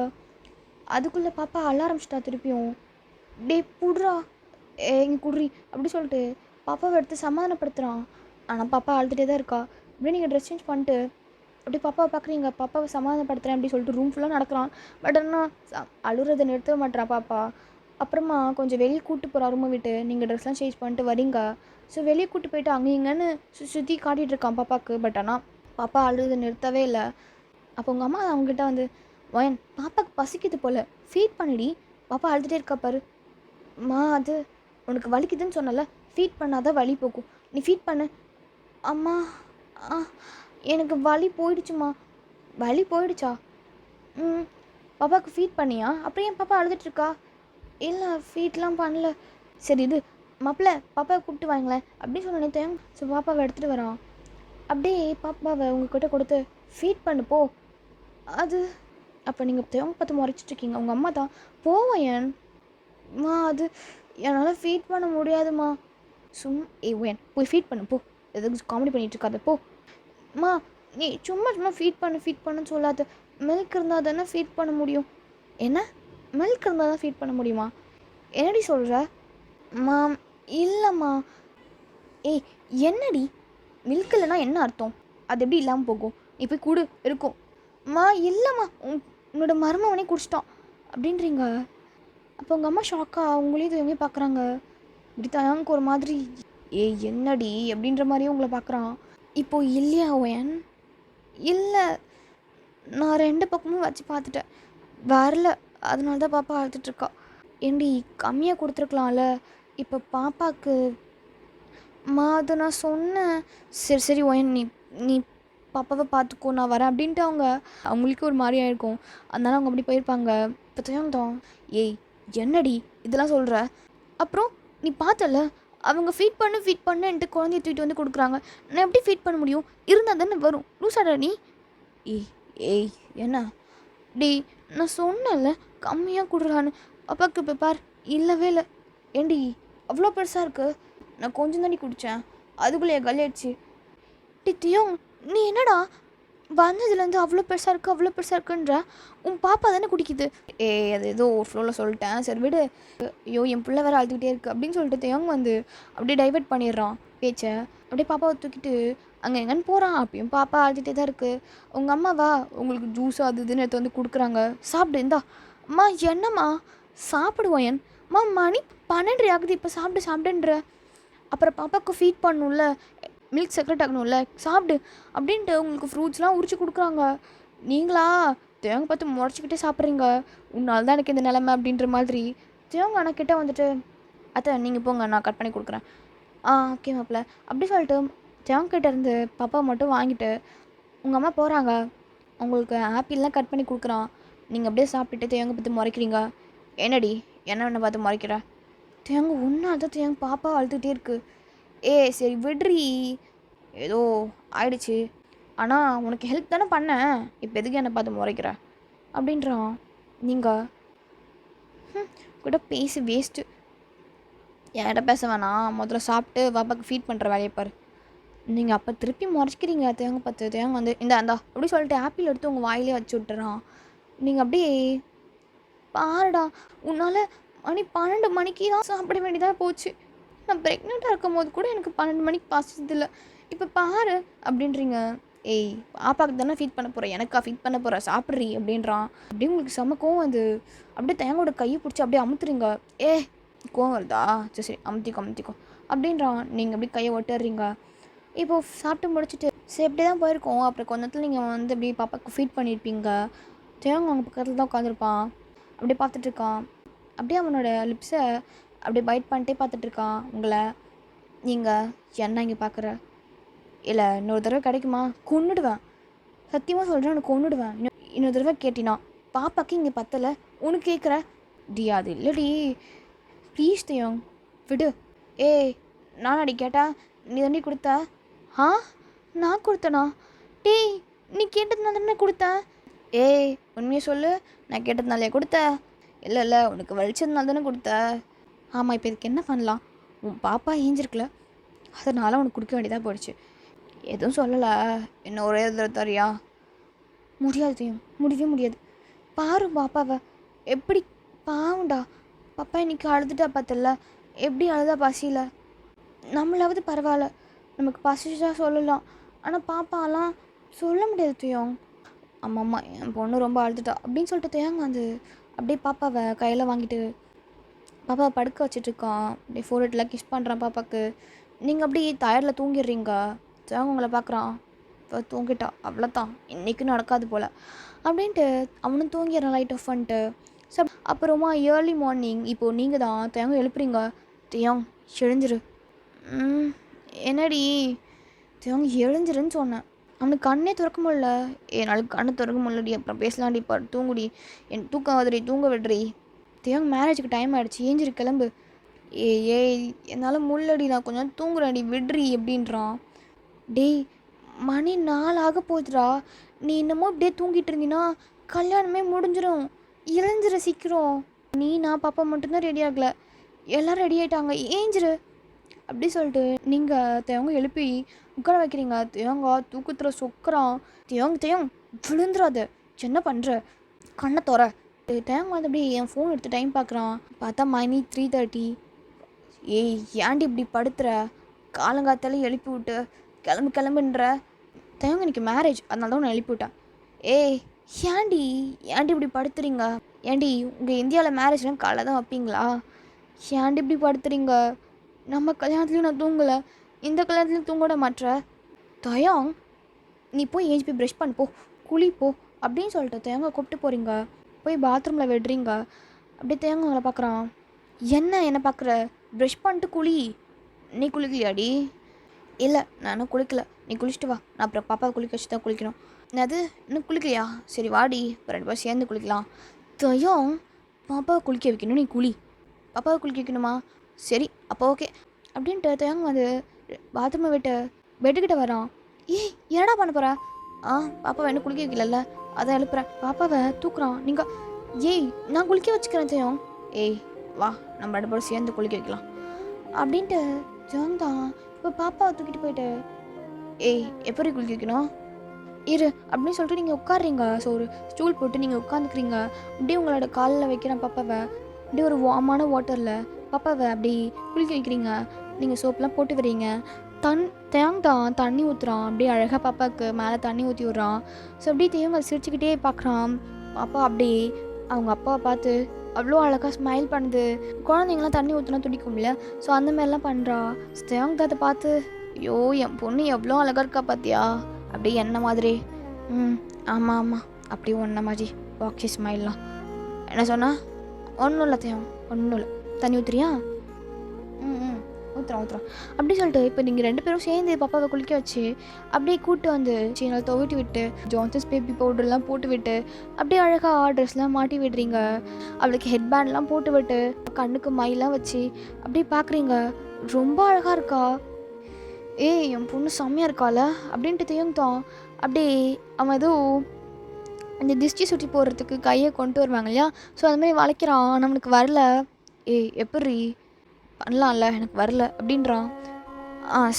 அதுக்குள்ளே பாப்பா அழ ஆரம்பிச்சிட்டா திருப்பியும். புட்றா இங்கே குட்றி அப்படி சொல்லிட்டு பாப்பாவை எடுத்து சமாதானப்படுத்துகிறான். ஆனால் பாப்பா அழுதுகிட்டே தான் இருக்கா. அப்படியே நீங்கள் ட்ரெஸ் சேஞ்ச் பண்ணிட்டு அப்படியே பாப்பாவை பார்க்குறீங்க. பாப்பாவை சமாதானப்படுத்துகிறேன் அப்படின்னு சொல்லிட்டு ரூம் ஃபுல்லாக நடக்கிறான். பட் ஆனால் அழுறதை நிறுத்த மாட்டேறா பாப்பா. அப்புறமா கொஞ்சம் வெளியே கூப்பிட்டு போகிறா ரூமை விட்டு. நீங்கள் ட்ரெஸ்லாம் சேஞ்ச் பண்ணிட்டு வரீங்க. ஸோ வெளியே கூப்பிட்டு போயிட்டு அங்கே இங்கேன்னு சுற்றி காட்டிகிட்டு இருக்கான் பாப்பாவுக்கு. பட் ஆனால் பாப்பா அழுறதை நிறுத்தவே இல்லை. அப்போ உங்கள் அம்மா அவங்ககிட்ட வந்து வயன் பாப்பாவுக்கு பசிக்குது போல், ஃபீட் பண்ணிடி, பாப்பா அழுதுகிட்டே இருக்கா பாரு. அது உனக்கு வலிக்குதுன்னு சொன்னல, ஃபீட் பண்ணாதான் வலி போக்கும், நீ ஃபீட் பண்ணு. அம்மா எனக்கு வலி போயிடுச்சுமா. வலி போயிடுச்சா? பாப்பாவுக்கு ஃபீட் பண்ணியா? அப்புறம் ஏன் பாப்பா அழுதுட்டுருக்கா? இல்லை ஃபீட்லாம் பண்ணல. சரி இது மாப்பிள்ள பாப்பாவை கூப்பிட்டு வாங்களேன் அப்படின்னு சொன்ன நினைத்தேன். ஸோ பாப்பாவை எடுத்துகிட்டு வரான். அப்படியே பாப்பாவை உங்ககிட்ட கொடுத்து ஃபீட் பண்ணு போ. அது அப்போ நீங்கள் தேவங்க பார்த்து முறைச்சிட்ருக்கீங்க. உங்கள் அம்மா தான் போவேன் அது என்னால் ஃபீட் பண்ண முடியாதுமா. ஓயன் போய் ஃபீட் பண்ணு போ, எதுக்கு காமெடி பண்ணிகிட்டு இருக்காத போ. நீ சும்மா ஃபீட் பண்ணுன்னு சொல்லாத. மில்க் இருந்தால் தானே ஃபீட் பண்ண முடியும். என்ன மில்க் இருந்தால் தான் ஃபீட் பண்ண முடியுமா? என்னடி சொல்கிற? இல்லைம்மா. என்னடி மில்க் இல்லைன்னா என்ன அர்த்தம்? அது எப்படி இல்லாமல் போகும்? நீ போய் கூடு இருக்கும். இல்லைம்மா உன்னோட மருமவனே குடிச்சிட்டான் அப்படின்றீங்க. அப்போ உங்கள் அம்மா ஷாக்காக அவங்களையும் எங்கேயும் பார்க்குறாங்க. இப்படி தயாங்க ஒரு மாதிரி என்னடி அப்படின்ற மாதிரியே உங்களை பார்க்குறான். இப்போது இல்லையா ஓயன்? இல்லை நான் 2 பக்கமும் வச்சு பார்த்துட்டேன், வரல. அதனால தான் பாப்பா அழுதுட்ருக்கா. ஏண்டி கம்மியாக கொடுத்துருக்கலாம்ல. இப்போ பாப்பாவுக்கு அது நான் சொன்னேன். சரி ஓயன் நீ பாப்பாவை பார்த்துக்கோ, நான் வரேன் அப்படின்ட்டு அவங்களுக்கு ஒரு மாதிரி ஆகிருக்கும். அதனால அவங்க அப்படி போயிருப்பாங்க. இப்போ தான் என்னடி இதெல்லாம் சொல்கிற? அப்புறம் நீ பார்த்தல அவங்க ஃபீட் பண்ணுன்ட்டு குழந்தைய தூக்கிட்டு வந்து கொடுக்குறாங்க. நான் எப்படி ஃபீட் பண்ண முடியும்? இருந்தால் தானே வரும். லூசாடா நீ? என்ன நான் சொன்னேன்ல கம்மியாக கொடுறான்னு. அப்பாவுக்கு இப்போ பார் இல்லவே இல்லை. ஏண்டி அவ்வளோ பெருசாக இருக்குது? நான் கொஞ்சம் தாண்டி குடித்தேன், அதுக்குள்ளே கல்யாச்சு. நீ என்னடா வந்ததுலேருந்து அவ்வளோ பெருசாக இருக்குன்ற? உன் பாப்பா தானே குடிக்குது. அது ஏதோ ஒரு ஃப்ளோவில் சொல்லிட்டேன், சரி விடு. ஐயோ என் பிள்ளை வேறு அழுதுகிட்டே இருக்குது அப்படின்னு சொல்லிட்டு தேவங்க வந்து அப்படியே டைவெர்ட் பண்ணிடுறான் பேச்சை. அப்படியே பாப்பாவை தூக்கிட்டு அங்கே எங்கன்னு போகிறான். அப்பயும் பாப்பா அழுதுகிட்டே தான் இருக்குது. உங்கள் அம்மாவா உங்களுக்கு ஜூஸ் அது இதுன்னு எடுத்து வந்து கொடுக்குறாங்க. சாப்பிடு இந்தா. என்னம்மா சாப்பிடுவோம் மணி 12 ஆகுது, இப்போ சாப்பிடுன்ற. அப்புறம் பாப்பாவுக்கு ஃபீட் பண்ணணும்ல, மில்க் செக்ரெட் ஆகணும்ல, சாப்பிடு அப்படின்ட்டு உங்களுக்கு ஃப்ரூட்ஸ்லாம் உரிச்சு கொடுக்குறாங்க. நீங்களா தேவங்க பார்த்து முறைச்சிக்கிட்டே சாப்பிட்றீங்க. உன்னால் தான் எனக்கு இந்த நிலமை அப்படின்ற மாதிரி. தேவங்க ஆனால் கிட்டே வந்துட்டு அத்தை நீங்கள் போங்க, நான் கட் பண்ணி கொடுக்குறேன். ஓகே மாப்பிள்ள அப்படி சொல்லிட்டு தேவங்க கிட்டே இருந்து பாப்பா மட்டும் வாங்கிட்டு உங்கள் அம்மா போகிறாங்க. உங்களுக்கு ஆப்பிள்லாம் கட் பண்ணி கொடுக்குறான். நீங்கள் அப்படியே சாப்பிட்டுட்டு தேவங்க பார்த்து முறைக்கிறீங்க. என்னடி என்ன பார்த்து முறைக்கிற? தேவங்க ஒன்றும் தான் தேவங்க பாப்பா அழுதுகிட்டே இருக்குது. சரி விட்ரி, ஏதோ ஆயிடுச்சு, ஆனால் உனக்கு ஹெல்ப் தானே பண்ணேன், இப்போ எதுக்கு என்னை பார்த்து முறைக்கிற அப்படின்றான். நீங்கள் கூட பேசி வேஸ்ட்டு. என்கிட்ட பேச வேணாம், முதல்ல சாப்பிட்டு பாப்பாவுக்கு ஃபீட் பண்ணுற வேலையை பாரு. நீங்கள் அப்போ திருப்பி முறைச்சிக்கிறீங்க தேவங்க பார்த்து. தேவங்க வந்து இந்தா அப்படி சொல்லிட்டு ஆப்பிள் எடுத்து உங்கள் வாயிலே வச்சு விட்டுறான். நீங்கள் அப்படியே பாருடா, உன்னால் மணி 12 மணிக்கு தான் சாப்பிட வேண்டியதாக போச்சு. நான் ப்ரெக்னெண்ட்டாக இருக்கும் போது கூட எனக்கு 12 மணிக்கு பசிச்சதில்லை, இப்போ பாரு அப்படின்றீங்க. ஏய் பாப்பாவுக்கு தானே ஃபீட் பண்ண போகிறேன், எனக்கா ஃபீட் பண்ண போகிறேன், சாப்பிட்றி அப்படின்றான். அப்படியே உங்களுக்கு செம கோவம் அது. அப்படியே தேங்காயோட கையை பிடிச்சி அப்படியே அமுத்துறீங்க. கோவம் வருதா? சரி சரி அமுத்திக்கோ அப்படின்றான். நீங்கள் அப்படியே கையை ஒட்டுறீங்க. இப்போது சாப்பிட்டு முடிச்சுட்டு சரி இப்படி தான் போயிருக்கோம். அப்புறம் கொஞ்ச நேரத்தில் நீங்கள் வந்து அப்படியே பாப்பாவுக்கு ஃபீட் பண்ணியிருப்பீங்க. தேவங்க அவங்க பக்கத்தில் தான் உட்காந்துருப்பான். அப்படியே பார்த்துட்ருக்கான். அப்படியே அவனோட லிப்ஸை அப்படியே பைட் பண்ணிட்டே பார்த்துட்ருக்கான் உங்களை. நீங்கள் என்ன இங்கே பார்க்குற? இல்லை இன்னொரு தடவை கிடைக்குமா? கொன்னுடுவேன், சத்தியமாக சொல்கிறேன், உனக்கு கொன்னுடுவேன். இன்னொரு தடவை கேட்டினா பாப்பாக்கு இங்கே பத்தலை உனக்கு கேட்குற டி? அது இல்லைடி ப்ளீஸ் தேவங் விடு. நான் அடி கேட்டா நீ தாண்டி கொடுத்த? நான் கொடுத்தனா? டேய் நீ கேட்டதுனால தானே கொடுத்தேன். உண்மையை சொல்லு, நான் கேட்டதுனாலே கொடுத்த? இல்லை உனக்கு வலிச்சதுனால தானே கொடுத்த? ஆமாம், இப்போ இதுக்கு என்ன பண்ணலாம்? உன் பாப்பா ஏஞ்சிருக்கல, அதனால் உனக்கு கொடுக்க வேண்டியதாக போயிடுச்சு. எதுவும் சொல்லலை, என்ன ஒரே தடவை தரியா? முடியாது தெரியும், முடியவே முடியாது. பாரு பாப்பாவை எப்படி, பாவுண்டா பாப்பா இன்னைக்கு அழுதுட்டா பார்த்தல, எப்படி அழுதா பசியில். நம்மளாவது பரவாயில்ல, நமக்கு பசிச்சா சொல்லலாம், ஆனால் பாப்பாலாம் சொல்ல முடியாது துயம். ஆமாம்மா என் பொண்ணு ரொம்ப அழுதுட்டா அப்படின்னு சொல்லிட்டு தேங்க வந்து அப்படியே பாப்பாவை கையில் வாங்கிட்டு பாப்பாவை படுக்க வச்சிட்ருக்கான். அப்படியே ஃபோர்ஹெட்டில் கிஸ் பண்ணுறான் பாப்பாவுக்கு. நீங்கள் அப்படியே டயர்டில் தூங்கிடுறீங்க. தேங்க உங்களை பார்க்குறான். இப்போ தூங்கிட்டா அவ்வளோதான், இன்றைக்கும் நடக்காது போல் அப்படின்ட்டு அவனும் தூங்கிடுறான் லைட் ஆஃப் பண்ணிட்டு. அப்புறமா ஏர்லி மார்னிங் இப்போது நீங்கள் தான் தேங்க எழுப்புறீங்க. தேங் எழுஞ்சிரு. என்னடி தேங்க எழுஞ்சிருன்னு சொன்னேன். அவனுக்கு கண்ணே திறக்க முடியல. நாளைக்கு கண்ணை திறக்க முடியலடி, அப்புறம் பேசலாண்டி, தூங்குடி, என் தூக்கம் வருதுடி, தூங்க விடுறி. தேவங்க மேரேஜுக்கு டைம் ஆகிடுச்சு, ஏஞ்சிரு கிளம்பு. என்னால் முள்ளடி, நான் கொஞ்சம் தூங்குறேன்டி விடுறி அப்படின்றான். டேய் மணி 4 ஆக போகுதுடா, நீ இன்னமும் இப்படியே தூங்கிட்டு இருந்தீன்னா கல்யாணமே முடிஞ்சிடும், இழஞ்சிரு சீக்கிரம். நான் பாப்பா மட்டும்தான் ரெடி ஆகலை, எல்லோரும் ரெடி ஆகிட்டாங்க, ஏஞ்சிரு அப்படி சொல்லிட்டு நீங்கள் தேவங்க எழுப்பி உட்கார வைக்கிறீங்க. தேவங்க தூக்கத்தில் சொக்குறான். தேவங்க விழுந்துடாத, என்ன பண்ணுற, கண்ணை தோற. தேவங்க வந்து அப்படியே என் ஃபோன் எடுத்து டைம் பார்க்குறான். பார்த்தா மணி 3:30. ஏன்டி இப்படி படுத்துற, காலங்காத்தாலே எழுப்பி விட்டு கிளம்புன்ற. தேவங்க இன்னைக்கு மேரேஜ், அதனால தான் நான் எழுப்பி விட்டேன். ஏன்டி இப்படி படுத்துறீங்க? ஏன்டி உங்கள் இந்தியாவில் மேரேஜ்லாம் காலைல தான் வைப்பீங்களா? ஏன்டி இப்படி படுத்துறீங்க? நம்ம கல்யாணத்துலேயும் நான் தூங்கலை, இந்த கல்யாணத்துலேயும் தூங்க மாட்ற. தயம் நீ போய் ஏஞ்சி போய் ப்ரஷ் பண்ணு போ, குளி போ அப்படின்னு சொல்லிட்டு தேங்க கூப்பிட்டு போகிறீங்க. போய் பாத்ரூமில் விடுறீங்க. அப்படியே தேங்க அவங்கள பார்க்குறான். என்ன பார்க்குற? ப்ரஷ் பண்ணிட்டு குளி. நீ குளிக்கலையாடி? இல்லை நான் இன்னும் குளிக்கலை, நீ குளிச்சுட்டு வா, நான் அப்புறம் பாப்பாவை குளிக்க வச்சு தான் குளிக்கணும். அது இன்னும் குளிக்கலையா? சரி வாடி, இப்போ 2 பேரும் சேர்ந்து குளிக்கலாம். தயம் பாப்பாவை குளிக்க வைக்கணும், நீ குளி. பாப்பாவை குளிக்க வைக்கணுமா? சரி அப்போ ஓகே அப்படின்ட்டு தேங்க வந்து பாத்ரூமை விட்டு பெட்டுக்கிட்ட வரான். என்னடா பண்ண போகிறா? பாப்பாவை என்ன குளிக்க வைக்கல, அதான் எழுப்புறேன். பாப்பாவை தூக்குறான். நீங்கள் நான் குளிக்க வச்சுக்கிறேன் தேயம். வா நம்ம 2 பேரும் சேர்ந்து குளிக்க வைக்கலாம் அப்படின்ட்டு தேங்க தான் இப்போ பாப்பாவை தூக்கிட்டு போயிட்டு எப்படி குளிக்க வைக்கணும் இரு அப்படின்னு சொல்லிட்டு நீங்கள் உட்காடுறீங்க. ஸோ ஒரு ஸ்டூல் போட்டு நீங்கள் உட்காந்துக்கிறீங்க. அப்படியே உங்களோட காலில் வைக்கிறேன் பாப்பாவை. அப்படியே ஒரு வார்மான வாட்டரில் பாப்பாவை அப்படி குளிக்க வைக்கிறீங்க. நீங்கள் சோப்பெலாம் போட்டு விடுறீங்க. தேங்க தான் தண்ணி ஊற்றுறான். அப்படியே அழகாக பாப்பாவுக்கு மேலே தண்ணி ஊற்றி விட்றான். ஸோ அப்படியே தேங்க சிரிச்சுக்கிட்டே பார்க்குறான். பாப்பா அப்படியே அவங்க அப்பாவை பார்த்து அவ்வளோ அழகாக ஸ்மைல் பண்ணுது. குழந்தைங்களாம் தண்ணி ஊற்றினா துடிக்கும்ல, ஸோ அந்த மாதிரிலாம் பண்ணுறா. தேங்க தான் அதை பார்த்து ஐயோ என் பொண்ணு எவ்வளோ அழகாக இருக்கா பார்த்தியா, அப்படியே என்ன மாதிரி. ஆமாம் அப்படியே ஒன்றை மாதிரி ஓகே ஸ்மைல்லாம். என்ன சொன்னா? ஒன்றும் இல்லை தேவன், ஒன்றும் இல்லை, தண்ணி ஊற்றுறியா? ஊற்றுறான் அப்படி சொல்லிட்டு இப்போ நீங்கள் 2 பேரும் சேர்ந்து பாப்பாவை குளிக்க வச்சு அப்படியே கூப்பிட்டு வந்து சீனால் துவட்டி விட்டு ஜான்சன்ஸ் பேபி பவுடர்லாம் போட்டு விட்டு அப்படியே அழகாக ட்ரெஸ்லாம் மாட்டி விடுறீங்க. அவளுக்கு ஹெட் பேண்ட்லாம் போட்டு விட்டு கண்ணுக்கு மைலாம் வச்சு அப்படியே பார்க்குறீங்க. ரொம்ப அழகாக இருக்கா. என் பொண்ணு செம்மையாக இருக்கால அப்படின்ட்டு தேங்கத்தான். அப்படியே அவன் ஏதோ அந்த திஷ்டி சுற்றி போடுறதுக்கு கையை கொண்டு வருவாங்க இல்லையா, ஸோ அது மாதிரி வளைக்கிறான். நம்மளுக்கு வரல. எப்படி பண்ணலாம்ல, எனக்கு வரல அப்படின்றான்.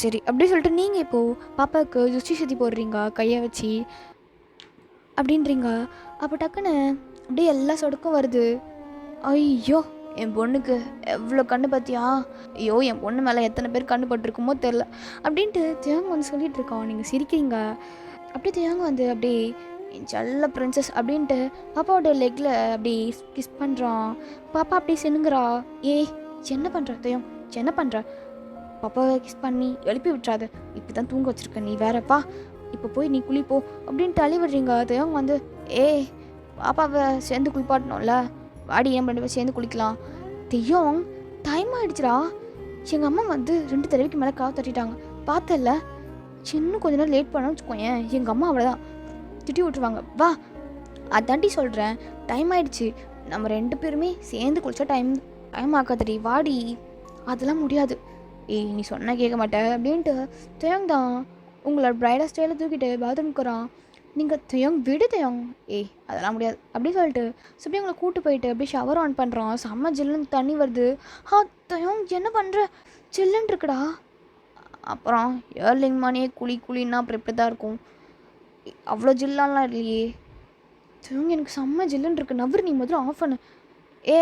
சரி அப்படி சொல்லிட்டு நீங்கள் இப்போது பாப்பாவுக்கு திஷ்டி சுற்றி போடுறீங்க கையை வச்சு அப்படின்றீங்க. அப்போ டக்குன்னு அப்படியே எல்லா சொடுக்கும் வருது. ஐயோ என் பொண்ணுக்கு எவ்வளோ கண்ணு பார்த்தியா, ஐயோ என் பொண்ணு மேலே எத்தனை பேர் கண்ணு பட்டிருக்குமோ தெரில அப்படின்ட்டு தேவங்க வந்து சொல்லிகிட்டு இருக்கான். நீங்கள் சிரிக்கிறீங்க. அப்படியே தேங்க வந்து அப்படியே என் செல்ல பிரின்சஸ் அப்படின்ட்டு பாப்பாவோட லெக்கில் அப்படி கிஸ் பண்ணுறான். பாப்பா அப்படியே சினுங்குறா. ஏய் என்ன பண்ணுற தேயம், என்ன பண்ணுற? பாப்பாவை கிஸ் பண்ணி எழுப்பி விட்டுறாது, இப்போ தான் தூங்க வச்சுருக்க நீ வேறப்பா, இப்போ போய் நீ குளிப்போ அப்படின்னு தள்ளி விடுறீங்க. தேவங்க வந்து ஏய் பாப்பாவை சேர்ந்து குளிப்பாட்டணும்ல, வாடி ஏன் ரெண்டு பேரும் சேர்ந்து குளிக்கலாம். தெய்யம் டைம் ஆகிடுச்சுடா. எங்கள் அம்மா வந்து 2 தடவைக்கு மேலே காவு தட்டிட்டாங்க பார்த்தல. சின்ன கொஞ்ச நேரம் லேட் பண்ண வச்சுக்கோயேன், எங்கள் அம்மா அவ்வளோதான் திட்டி விட்டுருவாங்க. வா அதாண்டி சொல்கிறேன், டைம் ஆகிடுச்சு, நம்ம 2 பேருமே சேர்ந்து குளிச்சா டைம் ஆக்காதடி, வாடி. அதெல்லாம் முடியாது. ஏய் நீ சொன்னால் கேட்க மாட்டேன் அப்படின்ட்டு தேங் தான் உங்களோட ப்ரைடல் ஸ்டைலை தூக்கிட்டு பாத்ரூம்க்குறான். நீங்கள் தேங் விடு தேங், ஏய் அதெல்லாம் முடியாது அப்படின்னு சொல்லிட்டு அப்படியே உங்களை கூட்டு போயிட்டு அப்படியே ஷவர் ஆன் பண்ணுறான். செம்ம ஜில்லுன்னு தண்ணி வருது. தேங் என்ன பண்ணுற, சில்லுன்னு இருக்குடா. அப்புறம் ஏர்லிங் மானியே குளின்னா அப்புறம் இப்படி தான் இருக்கும், அவ்வளோ ஜில்லாலாம் இல்லையே. தேங் எனக்கு செம்ம ஜில்லுன்னு இருக்கு, நவரு நீ முதல்ல ஆஃப் பண்ணு. ஏ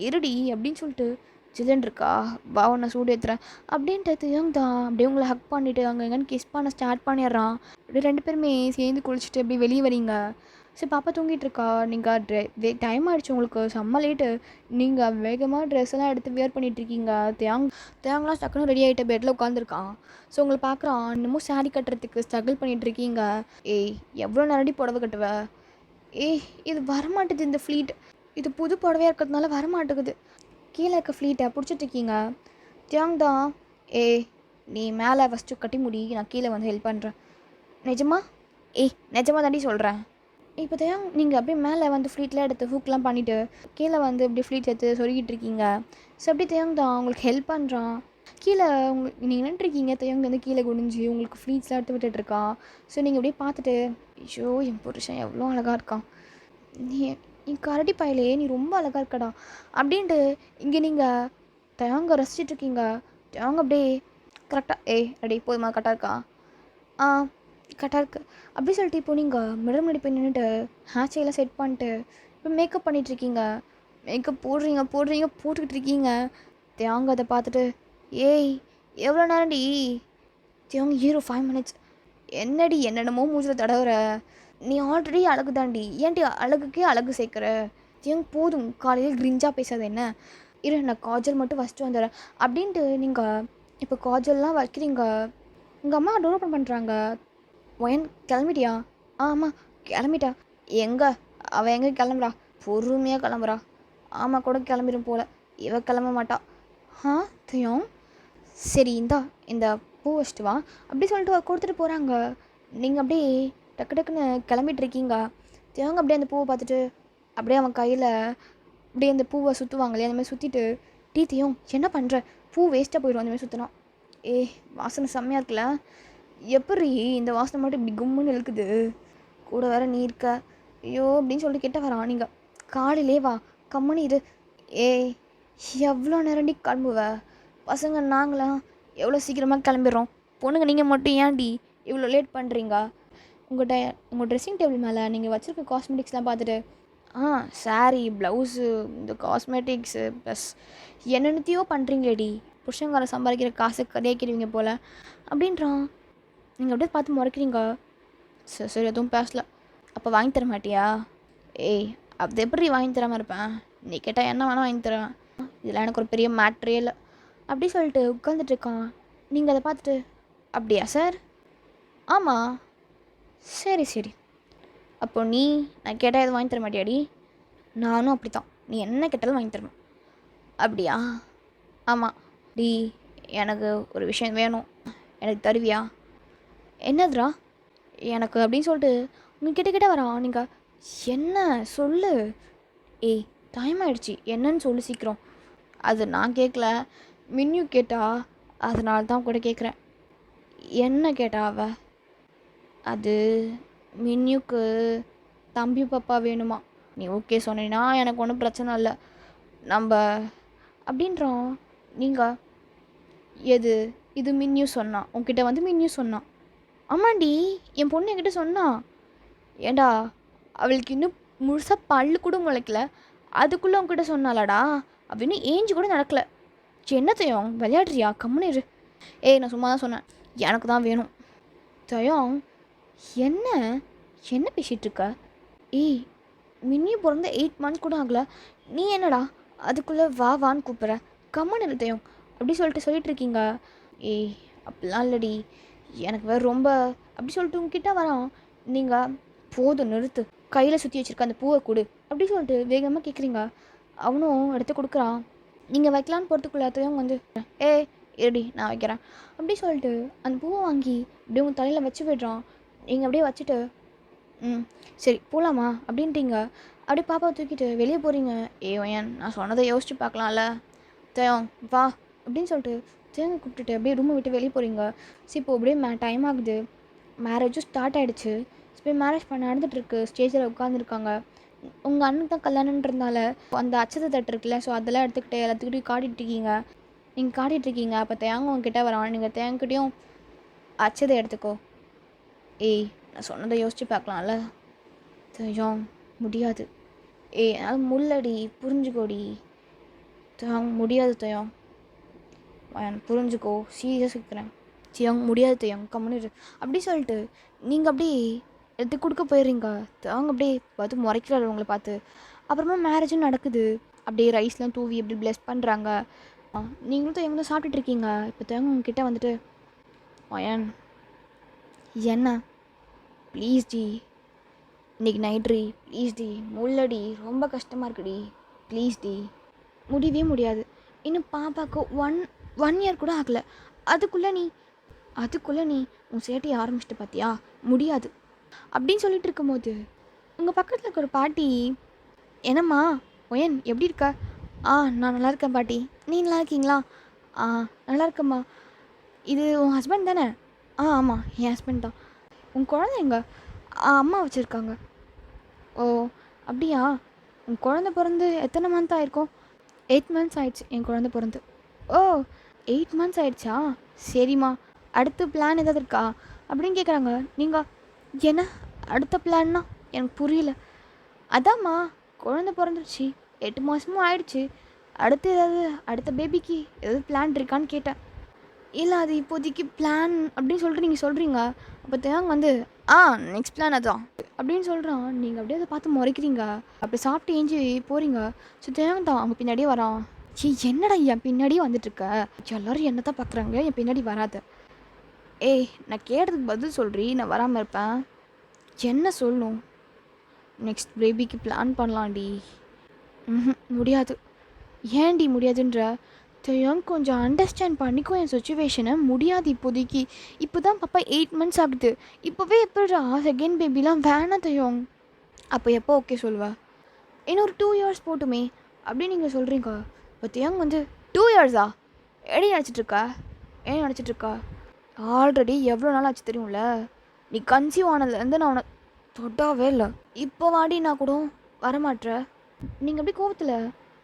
இருடி அப்படின்னு சொல்லிட்டு ஜில்லுன்னு இருக்கா, வா உன்னை சூடு ஏற்றுறேன் அப்படின்ட்டு தேங் தான் அப்படியே உங்களை ஹக் பண்ணிவிட்டு அங்கே எங்கன்னு கிஸ் பண்ண ஸ்டார்ட் பண்ணிடுறான். அப்படியே 2 பேருமே சேர்ந்து குளிச்சுட்டு அப்படியே வெளியே வரீங்க. சரி பாப்பா தூங்கிட்டு இருக்கா, நீங்கள் டைம் ஆகிடுச்சு உங்களுக்கு, செம்ம லேட்டு, நீங்கள் வேகமாக ட்ரெஸ் எல்லாம் எடுத்து வியர் பண்ணிகிட்ருக்கீங்க. தேங்கலாம் டக்குன்னு ரெடி ஆகிட்ட பெட்டில் உட்காந்துருக்கான். ஸோ உங்களை பார்க்குறான், இன்னமும் சாரி கட்டுறதுக்கு ஸ்ட்ரகிள் பண்ணிகிட்ருக்கீங்க. ஏய் எவ்வளோ நேரடி புடவை கட்டுவ, ஏய் இது வரமாட்டுது இந்த ஃப்ளீட், இது புது புடவையாக இருக்கிறதுனால வரமாட்டேங்குது, கீழே இருக்க ஃப்ளீட்டை பிடிச்சிட்ருக்கீங்க. தியாங் தான் ஏய் நீ மேலே ஃபஸ்ட்டு கட்டி முடி, நான் கீழே வந்து ஹெல்ப் பண்ணுறேன். நிஜமா? ஏய் நிஜமாக தாண்டி சொல்கிறேன். இப்போ தான் நீங்கள் அப்படியே மேலே வந்து ஃப்ளீட்லாம் எடுத்து ஹூக்லாம் பண்ணிவிட்டு கீழே வந்து அப்படியே ஃப்ளீட் எடுத்து சொருகிட்டு இருக்கீங்க. ஸோ அப்படி தேங் தான் உங்களுக்கு ஹெல்ப் பண்ணுறான். கீழே நீங்கள் நின்றுருக்கீங்க, தேங் வந்து கீழே குனிஞ்சு உங்களுக்கு ஃப்ளீட்ஸ்லாம் எடுத்து விட்டுட்ருக்கான். ஸோ நீங்கள் அப்படியே பார்த்துட்டு ஐயோ என் புருஷன் எவ்வளோ அழகாக இருக்கான், நீ கரடி பாயிலே நீ ரொம்ப அழகாக இருக்கடா அப்படின்ட்டு இங்கே நீங்கள் தேங்க ரசிச்சிட்ருக்கீங்க. தேங்க அப்படியே கரெக்டாக ஏய் ரெடி போதுமா, கரெக்டாக இருக்கா, ஆ கரெக்டாக இருக்குது அப்படி சொல்லிட்டு இப்போ நீங்கள் மிடல் முன்னாடி போய் நின்றுட்டு ஹேர் ஸ்டைலாம் செட் பண்ணிட்டு இப்போ மேக்கப் பண்ணிகிட்ருக்கீங்க. மேக்கப் போட்டுக்கிட்டு இருக்கீங்க. தேங்க அதை பார்த்துட்டு ஏய் எவ்வளோ நேரம்டி, தேங்க 5 minutes, என்னடி என்னென்னமோ மூஞ்சில் தடவுற, நீ ஆல்ரெடி அழகு தாண்டி, ஏன்டி அழகுக்கே அழகு சேர்க்குற, தேங்க போதும் காலையில் கிரிஞ்சாக பேசாத என்ன, இரு நான் காஜல் மட்டும் ஃபஸ்ட்டு வந்துடுறேன் அப்படின்ட்டு நீங்கள் இப்போ காஜல்லாம் வைக்கிறீங்க. உங்கள் அம்மா டோர் ஓப்பன் பண்ணுறாங்க. ஒயன் கிளம்பிட்டியா? ஆமாம் கிளம்பிட்டா. எங்கே அவள் எங்கே கிளம்புறா, பொறுமையாக கிளம்புறா. ஆமாம் கூட கிளம்பிடும் போல், இவ கிளம்ப மாட்டா. தெரியும், சரி இந்த பூ வச்சுட்டு வா அப்படி சொல்லிட்டு கொடுத்துட்டு போகிறாங்க. நீங்கள் அப்படியே டக்கு டக்குன்னு கிளம்பிட்டு இருக்கீங்க. தேவங்க அப்படியே அந்த பூவை பார்த்துட்டு அப்படியே அவன் கையில் அப்படியே அந்த பூவை சுற்றுவாங்க இல்லையா, அந்தமாதிரி சுற்றிட்டு டீத்தையும் என்ன பண்ணுற, பூ வேஸ்ட்டாக போயிடும் அந்தமாதிரி சுற்றினா. வாசனை செம்மையாக இருக்குல்ல, எப்படி இந்த வாசனை மட்டும் இப்படி கும்முன்னு இழுக்குது, கூட வேற நீ இருக்க, ஐயோ அப்படின்னு சொல்லிட்டு கிட்ட வரான். நீங்கள் காலையிலே வா கம்மனி இது, எவ்வளோ நேரண்டி கிளம்புவ, பசங்க நாங்களாம் எவ்வளோ சீக்கிரமாக கிளம்பிடுறோம், பொண்ணுங்க நீங்கள் மட்டும் ஏன்டி இவ்வளோ லேட் பண்ணுறீங்க. உங்கள் ட்ரெஸ்ஸிங் டேபிள் மேலே நீங்கள் வச்சுருக்க காஸ்மெட்டிக்ஸ்லாம் பார்த்துட்டு சாரீ ப்ளவுஸு இந்த காஸ்மெட்டிக்ஸு ப்ளஸ் என்னென்னத்தையோ பண்ணுறீங்களேடி, புருஷங்கார சம்பாதிக்கிற காசு கதையாக்கிடுவீங்க போல் அப்படின்றான். நீங்கள் அப்படியே பார்த்து முறைக்கிறீங்க. சரி எதுவும் பேசல. அப்போ வாங்கி தர மாட்டியா? அது எப்படி வாங்கி தராமல் இருப்பேன், நீ கேட்டால் என்ன வேணால் வாங்கி தரேன், இதெல்லாம் எனக்கு ஒரு பெரிய மேட்ரே இல்லை அப்படி சொல்லிட்டு உட்காந்துட்ருக்கான். நீங்கள் அதை பார்த்துட்டு அப்படியா சார், ஆமாம் சரி அப்போ நான் கேட்டால் எதுவும் வாங்கி தர மாட்டியாடி? நானும் அப்படி தான், நீ என்ன கேட்டாலும் வாங்கி தருவேன். அப்படியா? ஆமாம் டி, எனக்கு ஒரு விஷயம் வேணும், எனக்கு தருவியா? என்னதுரா எனக்கு அப்படின்னு சொல்லிட்டு உங்கள் கிட்ட வரான். நீங்கள் என்ன சொல்லு, டைம் ஆகிடுச்சி என்னன்னு சொல்லு சீக்கிரம். அது நான் கேட்கல, மின்யூ கேட்டா, அதனால தான் கூட கேட்குறேன். என்ன கேட்டா அவ? அது மின்யூக்கு தம்பி பாப்பா வேணுமா, நீ ஓகே சொன்னீங்கன்னா எனக்கு ஒன்றும் பிரச்சனை இல்லை நம்ம அப்படின்றோம். நீங்கள் இது மின்யூ சொன்னான் உங்ககிட்ட வந்து மின்யூ சொன்னான். ஆமாண்டி என் பொண்ணு என்கிட்ட சொன்னான். ஏண்டா அவளுக்கு இன்னும் முழுசாக பல்லு கூட முளைக்கல, அதுக்குள்ளே உங்ககிட்ட சொன்னாலடா, அப்படின்னு ஏஞ்சி கூட நடக்கலை. என்ன தயம் விளையாடுறியா, கம்முன்னு இரு. நான் சும்மா தான் சொன்னேன், எனக்கு தான் வேணும். தயம் என்ன என்ன பேசிகிட்டு இருக்க? ஏய், மின்னி பிறந்த 8 மந்த்ஸ் கூட ஆகல, நீ என்னடா அதுக்குள்ளே வா வான்னு கூப்பிட்ற? கம்மன் இருத்தையும் அப்படி சொல்லிட்டு இருக்கீங்க. ஏய், அப்படிலாம் இல்லடி, எனக்கு வேறு ரொம்ப அப்படி சொல்லிட்டு உங்ககிட்ட வரான். நீங்கள் போதும் நிறுத்து, கையில் சுற்றி வச்சுருக்க அந்த பூவை கொடு அப்படி சொல்லிட்டு வேகமாக கேட்குறீங்க. அவனும் எடுத்து கொடுக்குறான். நீங்கள் வைக்கலான்னு போகிறதுக்குள்ளாத்தையும் வந்து ஏய் இருடி நான் வைக்கிறேன் அப்படி சொல்லிட்டு அந்த பூவை வாங்கி அப்படியே உங்கள் தலையில் வச்சு விடுறான். நீங்கள் அப்படியே வச்சுட்டு சரி போகலாமா அப்படின்றீங்க. அப்படியே பாப்பாவை தூக்கிட்டு வெளியே போகிறீங்க. ஏன் நான் சொன்னதை யோசிச்சு பார்க்கலாம்ல, தேவம் வா அப்படின்னு சொல்லிட்டு தேங்க கூப்பிட்டுட்டு அப்படியே ரூமை விட்டு வெளியே போகிறீங்க. சரி இப்போ அப்படியே டைம் ஆகுது, மேரேஜும் ஸ்டார்ட் ஆகிடுச்சு. இப்போ மேரேஜ் பண்ண நடந்துகிட்ருக்கு, ஸ்டேஜில் உட்காந்துருக்காங்க. உங்கள் அண்ணனுக்கு தான் கல்யாணன்றதுனால அந்த அச்சத்தை தட்டு இருக்குல்ல, ஸோ அதெல்லாம் எடுத்துக்கிட்டு எல்லாத்துக்கிட்டையும் காட்டிகிட்ருக்கீங்க. நீங்கள் காட்டிகிட்ருக்கீங்க. அப்போ தேங்க உங்ககிட்ட வரான். நீங்கள் தேங்கிட்டையும் அச்சதை எடுத்துக்கோ. ஏய், நான் சொன்னதை யோசிச்சு பார்க்கலாம்ல. தேயம் முடியாது. ஏய், அது முள்ளடி, புரிஞ்சுக்கோடி. தேயம் முடியாது தேயம், புரிஞ்சுக்கோ, சீரியஸாக இருக்கிறேன். தேயம் முடியாது தேயம், கம்முன்னு அப்படி சொல்லிட்டு நீங்கள் அப்படியே எடுத்து கொடுக்க போயிடுறீங்க. தேவங்க அப்படியே பார்த்து முறைக்கிறாரு உங்களை பார்த்து. அப்புறமா மேரேஜும் நடக்குது. அப்படியே ரைஸ்லாம் தூவி எப்படி ப்ளெஸ் பண்ணுறாங்க. நீங்களும் தேவங்க தான் சாப்பிட்டுட்ருக்கீங்க. இப்போ தேவங்க உங்ககிட்ட வந்துட்டு வயன் என்ன ப்ளீஸ் டி, இன்றைக்கி நைட்ரி ப்ளீஸ் டி, முள்ளடி ரொம்ப கஷ்டமாக இருக்குடி ப்ளீஸ் டி. முடியவே முடியாது. இன்னும் பாப்பாவுக்கு ஒன் இயர் கூட ஆகலை. அதுக்குள்ளே நீ உன் சேட்டையை ஆரம்பிச்சிட்டு பார்த்தியா? முடியாது அப்படின்னு சொல்லிட்டு இருக்கும்போது உங்கள் பக்கத்தில் இருக்க ஒரு பாட்டி, என்னம்மா ஒயன் எப்படி இருக்க? நான் நல்லா இருக்கேன் பாட்டி, நீ நல்லா இருக்கீங்களா? நல்லா இருக்கம்மா. இது உன் ஹஸ்பண்ட் தானே? ஆமாம், என் ஹஸ்பண்ட் தான். உன் குழந்தை எங்க? அம்மா வச்சுருக்காங்க. ஓ அப்படியா? உன் குழந்தை பிறந்து எத்தனை மந்த் ஆயிருக்கும்? 8 மந்த்ஸ் ஆயிடுச்சு என் குழந்தை பிறந்து. ஓ 8 மந்த்ஸ் ஆயிடுச்சா? சரிம்மா, அடுத்த பிளான் ஏதாவது இருக்கா அப்படின்னு கேட்குறாங்க. நீங்கள் என்ன அடுத்த பிளான்னா எனக்கு புரியல. அதாம்மா குழந்தை பிறந்துருச்சு, 8 மாதமும் ஆயிடுச்சு, அடுத்த பேபிக்கு ஏதாவது பிளான் இருக்கான்னு கேட்டேன். இல்லை அது இப்போதைக்கு பிளான் அப்படின்னு சொல்லிட்டு நீங்கள் சொல்கிறீங்க. அப்போ தேங்க வந்து நெக்ஸ்ட் பிளான் அதான் அப்படின்னு சொல்கிறான். நீங்கள் அப்படியே அதை பார்த்து முறைக்கிறீங்க. அப்படி சாப்பிட்டு ஏஞ்சி போகிறீங்க. ஸோ தேங்க தான் அவங்க பின்னாடியே வரான். என்னடா என் பின்னாடியே வந்துட்டுருக்க? எல்லோரும் என்ன தான் பார்க்குறாங்க, என் பின்னாடி வராத. ஏய், நான் கேட்டதுக்கு பதில் சொல்கிறீ, நான் வராமல் இருப்பேன். என்ன சொல்லணும்? நெக்ஸ்ட் பேபிக்கு பிளான் பண்ணலாம்டி. முடியாது. ஏன்டி முடியாதுன்ற? தேயம் கொஞ்சம் அண்டர்ஸ்டாண்ட் பண்ணிக்கோ என் சுச்சுவேஷனை. முடியாது இப்போதைக்கு. இப்போ தான் பாப்பா 8 மந்த்ஸ் ஆகுது. இப்போவே எப்படிடா செகண்ட் பேபிலாம் வேணாம் தேயம். அப்போ எப்போ ஓகே சொல்லுவா? இன்னொரு 2 இயர்ஸ் போட்டுமே அப்படின்னு நீங்கள் சொல்கிறீங்க. இப்போ தேங்க வந்து 2 இயர்ஸா? ஏன் நினச்சிட்ருக்கா? ஆல்ரெடி எவ்வளோ நாள் ஆச்சு தெரியும்ல? நீ கன்சீவ் ஆனதுலேருந்து நான் உன்னை தொட்டாவே இல்லை. இப்போ வாடினா கூட வரமாட்ற. நீங்கள் அப்படி கோவத்தில்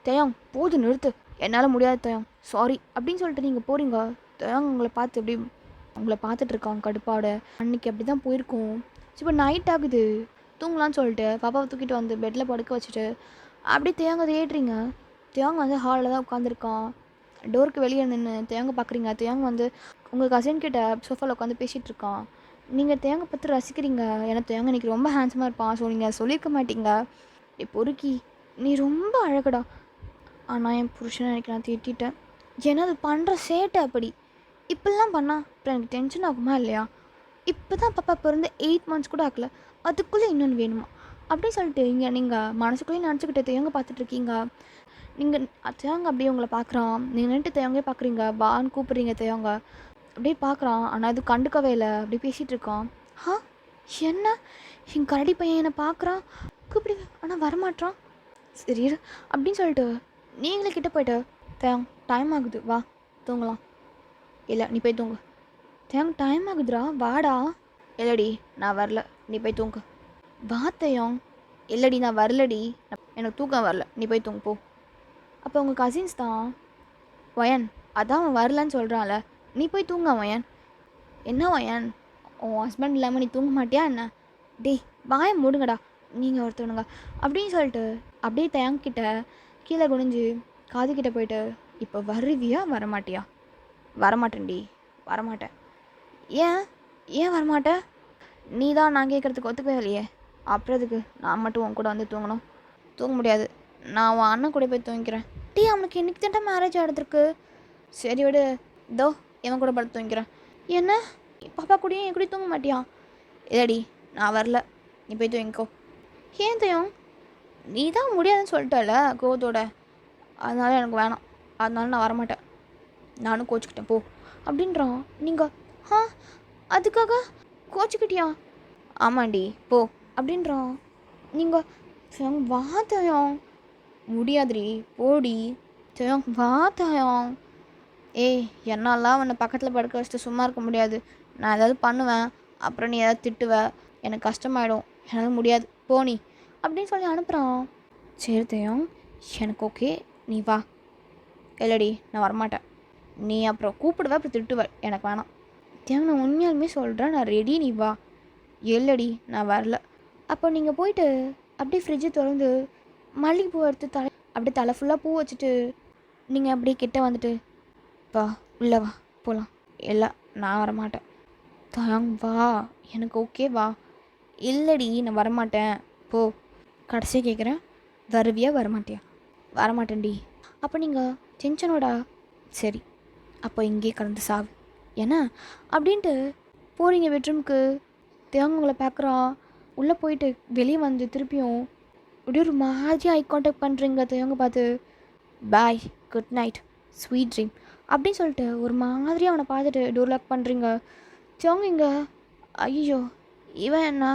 தேயம் போது நிறுத்து, என்னால் முடியாது தேயம், சாரி அப்படின்னு சொல்லிட்டு நீங்கள் போகிறீங்க. தேயம் உங்களை பார்த்துட்ருக்காங்க கடுப்பாட. அன்றைக்கி அப்படி தான் போயிருக்கோம். இப்போ நைட் ஆகுது, தூங்கலான்னு சொல்லிட்டு பாப்பாவை தூக்கிட்டு வந்து பெட்டில் படுக்க வச்சுட்டு அப்படியே தேங்க தேடுறீங்க. தேங்க வந்து ஹாலில் தான் உட்காந்துருக்கான். டோருக்கு வெளியே நின்று தேங்க பார்க்குறீங்க. தேங்க வந்து உங்கள் கசின்கிட்ட சோஃபாவில் உட்காந்து பேசிகிட்டு இருக்கான். நீங்கள் தேங்க பார்த்து ரசிக்கிறீங்க. ஏன்னா தேங்க இன்றைக்கி ரொம்ப ஹேண்ட்ஸமாக இருப்பான். ஸோ நீங்கள் சொல்லியிருக்க மாட்டீங்க. பொறுக்கி நீ ரொம்ப அழகடா. ஆனால் என் புருஷனை எனக்கு நான் திட்டேன். ஏன்னா அது பண்ணுற சேட்டை அப்படி. இப்படிலாம் பண்ணால் அப்புறம் எனக்கு டென்ஷன் ஆகுமா இல்லையா? இப்போ தான் பாப்பா பிறந்து 8 மந்த்ஸ் கூட ஆகலை, அதுக்குள்ளே இன்னொன்று வேணுமா அப்படின்னு சொல்லிட்டு இங்கே நீங்கள் மனசுக்குள்ளேயே நினச்சிக்கிட்டு தேங்க பார்த்துட்ருக்கீங்க. நீங்கள் தேங்க அப்படியே உங்களை பார்க்குறான். நீங்கள் நின்றுட்டு தேங்கே பார்க்குறீங்க. பான்னு கூப்பிட்றீங்க. தேங்க அப்படியே பார்க்குறான். ஆனால் அது கண்டுக்கவே இல்லை. அப்படியே பேசிகிட்டு இருக்கான். என்ன என் கரடி பையன் என்னை பார்க்குறான், கூப்பிடுங்க, ஆனால் வரமாட்டான். சரி அப்படின்னு சொல்லிட்டு நீங்களே கிட்டே போய்ட்டு தேங் டைம் ஆகுது வா தூங்கலாம். இல்லை நீ போய் தூங்கு. தேங் டைம் ஆகுதுடா வாடா. இல்லடி நான் வரல, நீ போய் தூங்கு. வா தேயோங். இல்லடி நான் வரலடி, எனக்கு தூக்கம் வரல, நீ போய் தூங்கு போ. அப்போ உங்கள் கசின்ஸ் தான் வயன் அதான் அவன் வரலன்னு சொல்கிறான்ல, நீ போய் தூங்க வயன். என்ன வயன், உன் ஹஸ்பண்ட் இல்லாமல் நீ தூங்க மாட்டியா என்ன? டேய் வாயை மூடுங்கடா நீங்கள் ஒருத்தவனுங்க அப்படின்னு சொல்லிட்டு அப்படியே தேங்கிட்ட கீழே குனிஞ்சு காதுகிட்ட போயிட்டு இப்போ வருவியா வரமாட்டியா? வரமாட்டேன்டி, வரமாட்டேன். ஏன் வரமாட்டேன்? நீ தான் நான் கேட்குறதுக்கு ஒத்துக்கவே இல்லையே. அப்புறம் எதுக்கு நான் மட்டும் உன் கூட வந்து தூங்கணும்? தூங்க முடியாது. நான் உன் அண்ணன் கூட போய் தூங்கிக்கிறேன். டீ அவனுக்கு இன்னைக்கு தான்டா மேரேஜ் ஆகிடுருக்கு. சரி விடு, இதோ இவன் கூட படுத்து தூங்கிக்கிறேன். என்ன பாப்பா கூடயும் என் கூட தூங்க மாட்டியா? இல்லடி நான் வரல, நீ போய் தூங்கிக்கோ. ஏன் தயம்? நீ தான் முடியாதுன்னு சொல்லிட்டல கோவத்தோட, அதனால எனக்கு வேணாம், அதனால நான் வரமாட்டேன், நானும் கோச்சிக்கிட்டேன் போ அப்படின்றான். நீங்கள் அதுக்காக கோச்சிக்கிட்டியா? ஆமாண்டி போ அப்படின்றான். நீங்கள் தயம் வா தயம். முடியாதுடி போடி. தயம் வா தயம். ஏய் என்னாலாம் அவனை பக்கத்தில் படுக்க வச்சுட்டு சும்மா இருக்க முடியாது. நான் ஏதாவது பண்ணுவேன், அப்புறம் நீ ஏதாவது திட்டுவ, எனக்கு கஷ்டமாயிடும், என்னால் முடியாது போனி அப்படின்னு சொல்லி அனுப்புகிறான். சரி தயம் எனக்கு ஓகே, நீ வா. இல்லடி நான் வரமாட்டேன், நீ அப்புறம் கூப்பிடுவ அப்புறம் திட்டுவ, எனக்கு வேணாம். தயம் நான் உண்மையாலுமே சொல்கிறேன், நான் ரெடி, நீ வா. இல்லடி நான் வரல. அப்போ நீங்கள் போயிட்டு அப்படியே ஃப்ரிட்ஜை திறந்து மல்லிகைப்பூ எடுத்து அப்படியே தலை ஃபுல்லாக பூ வச்சுட்டு நீங்கள் அப்படியே கிட்ட வந்துட்டு வா உள்ளே வா போகலாம். இல்லை நான் வரமாட்டேன். தயம் வா, எனக்கு ஓகே வா. இல்லடி நான் வரமாட்டேன் போ. கடைசியாக கேட்குறேன், வருவியா வரமாட்டியா? வரமாட்டேன்டி. அப்போ நீங்கள் டென்ஷனோடா? சரி அப்போ இங்கே கடந்து சாவு ஏன்னா அப்படின்ட்டு போகிறீங்க பெட்ரூம்க்கு. தேவங்க உங்களை பார்க்குறான். உள்ளே போயிட்டு வெளியே வந்து திருப்பியும் அப்படியே ஒரு மாதிரி ஐ கான்டாக்ட் பண்ணுறீங்க தேவங்க பார்த்து. பாய், குட் நைட், ஸ்வீட் ட்ரீம் அப்படின்னு சொல்லிட்டு ஒரு மாதிரி அவனை பார்த்துட்டு டோர் லாக் பண்ணுறீங்க. தேவங்க இங்கே ஐயோ இவன் என்ன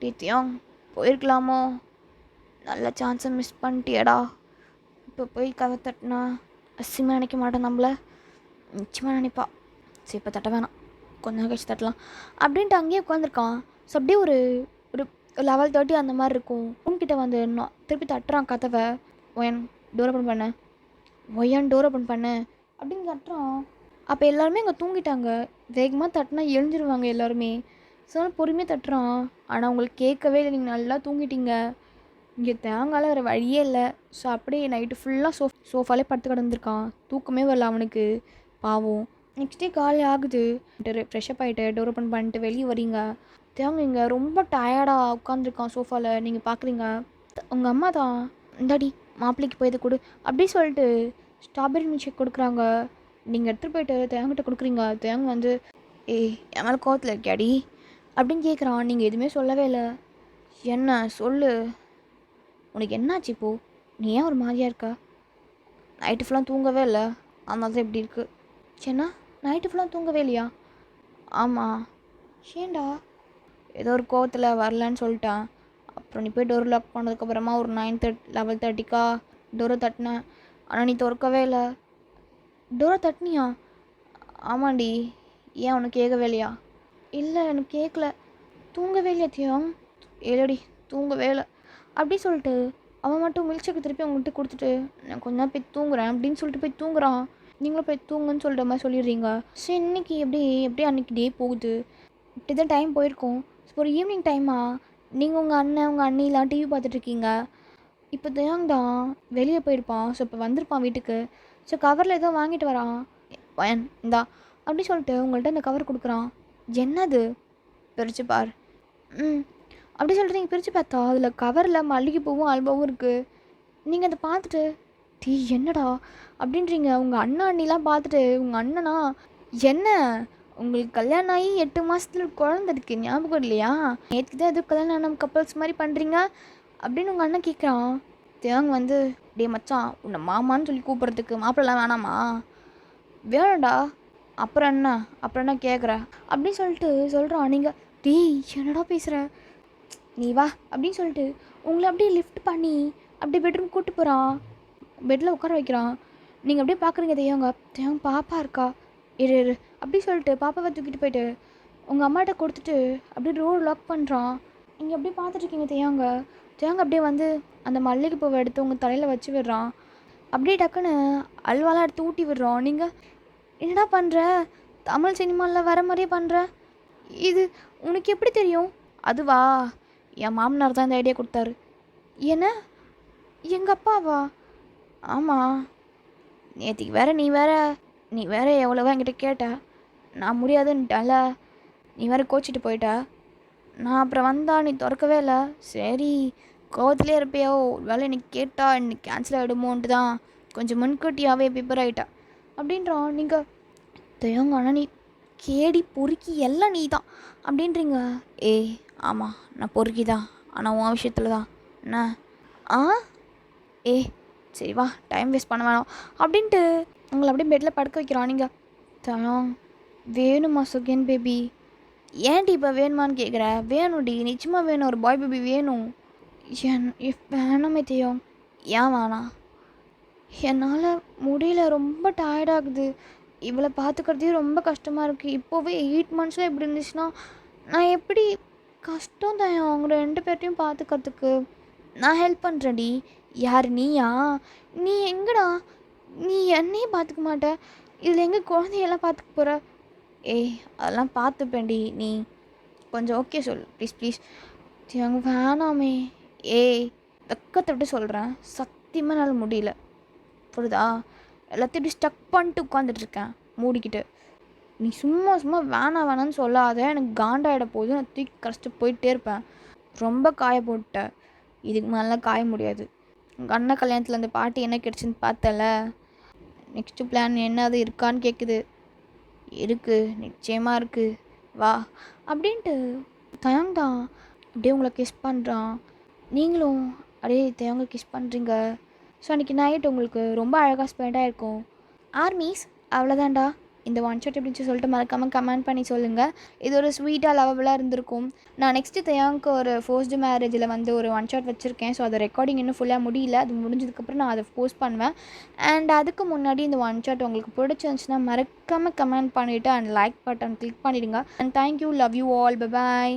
டீ தியோங் போயிருக்கலாமோ, நல்ல சான்ஸை மிஸ் பண்ணிட்டியடா. இப்போ போய் கதை தட்டினா அசிங்கமாக நினைக்க மாட்டேன், நம்மளை நிச்சயமாக நினைப்பா. சரி இப்போ தட்ட வேணாம், கொஞ்ச நேரம் கழிச்சு தட்டலாம் அப்படின்ட்டு அங்கேயே உட்காந்துருக்கான். ஸோ அப்படியே ஒரு ஒரு 11:30 அந்த மாதிரி இருக்கும். ரூம்கிட்ட வந்து திருப்பி தட்டுறான் கதவை. ஒயன் டோர் ஓப்பன் பண்ணு, ஒயன் டோர் ஓப்பன் பண்ணு அப்படின்னு தட்டுறான். அப்போ எல்லாருமே அங்கே தூங்கிட்டாங்க. வேகமாக தட்டினா எழுஞ்சிருவாங்க எல்லாருமே. ஸோ பொறுமையாக தட்டுறான். ஆனால் உங்களுக்கு கேட்கவே இல்லை, நீங்கள் நல்லா தூங்கிட்டீங்க. இங்கே தேங்கால வேறு வழியே இல்லை. ஸோ அப்படியே நைட்டு ஃபுல்லாக சோஃபாலே படுத்து கிடந்திருக்கான். தூக்கமே வரல அவனுக்கு பாவம். நெக்ஸ்ட் டே காலி ஆகுது. ஃப்ரெஷ்அப் ஆகிட்டு டோர் ஓப்பன் பண்ணிட்டு வெளியே வரீங்க. தேவங்க இங்கே ரொம்ப டயர்டாக உட்காந்துருக்கான் சோஃபாவில். நீங்கள் பார்க்குறீங்க உங்கள் அம்மா தான் இந்தாடி மாப்பிள்ளைக்கு போய் இதை கொடு அப்படி சொல்லிட்டு ஸ்ட்ராபெரி மில்க் ஷேக் கொடுக்குறாங்க. நீங்கள் எடுத்துகிட்டு போயிட்டு தேவங்கிட்ட கொடுக்குறீங்க. தேவங்க வந்து ஏய் என் மேலே கோவத்தில் இருக்கியாடி அப்படின்னு கேட்குறான். நீங்கள் எதுவுமே சொல்லவே இல்லை. என்ன சொல்லு, உனக்கு என்னாச்சு இப்போது? நீ ஏன் ஒரு மாதிரியாக இருக்கா? நைட்டு ஃபுல்லாக தூங்கவே இல்லை, அதனால தான் இப்படி இருக்குது. சரிண்ணா நைட்டு ஃபுல்லாக தூங்கவே இல்லையா? ஆமாம். ஏண்டா? ஏதோ ஒரு கோவத்தில் வரலன்னு சொல்லிட்டான். அப்புறம் நீ போய் டோர் லாக் பண்ணதுக்கப்புறமா ஒரு 11:30 டோரை தட்டினேன், ஆனால் நீ திறக்கவே இல்லை. டோரை தட்டினியா? ஆமாண்டி. ஏன் உனக்கு கேட்கவே இல்லையா? இல்லை எனக்கு கேட்கல. தூங்கவே இல்லையா தியம்? இல்லடி தூங்கவே இல்லை அப்படி சொல்லிட்டு அவன் மட்டும் மில்க் ஷேக்கு திருப்பி அவங்ககிட்ட கொடுத்துட்டு நான் கொஞ்ச நேரம் போய் தூங்குறேன் அப்படின்னு சொல்லிட்டு போய் தூங்குறான். நீங்களும் போய் தூங்குன்னு சொல்கிற மாதிரி சொல்லிடுறீங்க. ஸோ இன்றைக்கி எப்படி அன்றைக்கி டே போகுது. இப்படி தான் டைம் போயிருக்கோம். ஒரு ஈவினிங் டைமா நீங்கள் உங்கள் அண்ணன் உங்கள் அண்ணிலாம் டிவி பார்த்துட்ருக்கீங்க. இப்போ தேங் தான் வெளியே போயிருப்பான். ஸோ இப்போ வந்திருப்பான் வீட்டுக்கு. ஸோ கவரில் ஏதோ வாங்கிட்டு வரான். பயன் இந்தா அப்படி சொல்லிட்டு உங்கள்கிட்ட அந்த கவர் கொடுக்குறான். என்னது? பிரித்து பார். அப்படி சொல்லிட்டு நீங்கள் பிரித்து பார்த்தா அதில் கவரில் மல்லிகைப்பூவும் அல்பாவும் இருக்குது. நீங்கள் அதை பார்த்துட்டு டீ என்னடா அப்படின்றீங்க. உங்கள் அண்ணிலாம் பார்த்துட்டு உங்கள் அண்ணனா என்ன உங்களுக்கு கல்யாணம் ஆகி 8 மாதத்துல குழந்தை இருக்குது ஞாபகம் இல்லையா? நேற்றுக்கு தான் எதுவும் கல்யாணம் ஆன கப்பல்ஸ் மாதிரி பண்ணுறீங்க அப்படின்னு உங்கள் அண்ணன் கேட்குறான். தேவங்க வந்து டே மச்சான் உன்னை மாமான்னு சொல்லி கூப்பிட்றதுக்கு மாப்பிள்ளலாம் வேணாமா? வேணாண்டா. அப்புறம் என்ன கேட்குற அப்படின்னு சொல்லிட்டு சொல்கிறான். நீங்கள் டீ என்னடா பேசுகிற, நீ வா அப்படின்னு சொல்லிட்டு உங்களை அப்படியே லிஃப்ட் பண்ணி அப்படியே பெட்ரூம் கூப்பிட்டு போகிறான். பெட்டில் உட்கார வைக்கிறான். நீங்கள் அப்படியே பார்க்குறீங்க தேவங்க பாப்பா இருக்கா இரு அப்படி சொல்லிட்டு பாப்பாவை தூக்கிட்டு போயிட்டு உங்கள் அம்மாட்ட கொடுத்துட்டு அப்படியே டோர் லாக் பண்ணுறான். நீங்கள் அப்படியே பார்த்துட்ருக்கீங்க தேவங்க அப்படியே வந்து அந்த மல்லிகைப்பூவை எடுத்து உங்கள் தலையில் வச்சு விடுறான். அப்படியே டக்குன்னு அல்வாலாம் எடுத்து ஊட்டி விடுறோம். நீங்கள் என்னடா பண்ணுற? தமிழ் சினிமாவில் வர மாதிரியே பண்ணுற, இது உனக்கு எப்படி தெரியும்? அதுவா என் மாமனார் தான் இந்த ஐடியா கொடுத்தாரு. என்ன எங்கள் அப்பாவா? ஆமாம். நேற்றுக்கு நீ வேற எவ்வளவோ என்கிட்ட கேட்ட, நான் முடியாதுன்ட்டால நீ வேற கோச்சிட்டு போயிட்ட. நான் அப்புறம் வந்தா நீ திறக்கவே இல்லை. சரி கோவத்திலே இருப்பியோ, வேலை இன்னைக்கு கேட்டா இன்னைக்கு கேன்சல் ஆகிடுமோன்ட்டு தான் கொஞ்சம் முன்கூட்டியாகவே ப்ரிப்பேர் ஆகிட்டா அப்படின்றான். நீங்கள் தயங்க ஆனால் நீ கேடி பொறுக்கி எல்லாம் நீ தான் அப்படின்றீங்க. ஏய் ஆமாம் நான் பொறுக்கி தான், ஆனால் உன் விஷயத்தில் தான் என்ன ஆ ஏ சரி வா டைம் வேஸ்ட் பண்ண வேணாம் அப்படின்ட்டு உங்களை அப்படியே பெட்டில் படுக்க வைக்கிறான். நீங்கள் தயம் வேணுமா சுகேன் பேபி? ஏன்டி இப்போ வேணுமான்னு கேட்குற? வேணும்டி, நிச்சயமாக வேணும், ஒரு பாய் பேபி வேணும். வேணாமே தெரியும். ஏன் வேணாம்? என்னால் முடியல, ரொம்ப டயர்டாகுது. இவளை பார்த்துக்கிறதே ரொம்ப கஷ்டமாக இருக்குது. இப்போவே 8 மந்த்ஸில் இப்படி இருந்துச்சுன்னா நான் எப்படி? கஷ்டம் தான் அவங்க 2 பேர்ட்டையும் பார்த்துக்கிறதுக்கு. நான் ஹெல்ப் பண்ணுறேன்டி. யார் நீயா? நீ எங்கடா? நீ என்னையே பார்த்துக்க மாட்ட, இதில் எங்கே குழந்தையெல்லாம் பார்த்துக்க போகிற? ஏய் அதெல்லாம் பார்த்துப்பேன்டி, நீ கொஞ்சம் ஓகே சொல் ப்ளீஸ் ப்ளீஸ். அவங்க வேணாமே. ஏய் வெக்கத்தை விட்டு சொல்கிறேன், சத்தியமாக என்னால் முடியல, புரியுதா? எல்லாத்தையும் இப்படி ஸ்டக் பண்ணிட்டு உட்காந்துட்ருக்கேன் மூடிக்கிட்டு. நீ சும்மா சும்மா வேணாம் வேணான்னு சொல்லாத, எனக்கு காண்டாயிட போகுது. நான் தூக்கி கஷ்டம் போயிட்டே இருப்பேன். ரொம்ப காய போட்டேன், இதுக்கு மேலாம் காய முடியாது. உங்கள் அண்ணன் கல்யாணத்தில் அந்த பாட்டி என்ன கிடச்சின்னு பார்த்தல, நெக்ஸ்ட்டு பிளான் என்னது இருக்கான்னு கேட்குது. இருக்குது, நிச்சயமாக இருக்குது, வா அப்படின்ட்டு தயங்தான் அப்படியே உங்களை கிஸ் பண்ணுறான். நீங்களும் அப்படியே தேவங்க கிஸ் பண்ணுறீங்க. ஸோ அன்றைக்கி நைட் உங்களுக்கு ரொம்ப அழகாக ஸ்பெண்ட் ஆகிருக்கும். ஆர்மீஸ் அவ்வளோதான்டா. இந்த ஒன் ஷாட் எப்படின்னு சொல்லிட்டு மறக்காமல் கமெண்ட் பண்ணி சொல்லுங்கள். இது ஒரு ஸ்வீட்டாக லவபுளாக இருந்திருக்கும். நான் நெக்ஸ்ட்டு தேவங்க ஒரு ஃபோர்ஸ்டு மேரேஜில் வந்து ஒரு ஒன் ஷாட் வச்சுருக்கேன். ஸோ அதை ரெக்கார்டிங் இன்னும் ஃபுல்லாக முடியல. அது முடிஞ்சதுக்கப்புறம் நான் அதை போஸ்ட் பண்ணுவேன். அண்ட் அதுக்கு முன்னாடி இந்த ஒன் ஷாட் உங்களுக்கு பிடிச்சிருந்துச்சுன்னா மறக்காமல் கமெண்ட் பண்ணிவிட்டு அண்ட் லைக் பட்டன் கிளிக் பண்ணிவிடுங்க. And thank you, love you all, bye bye.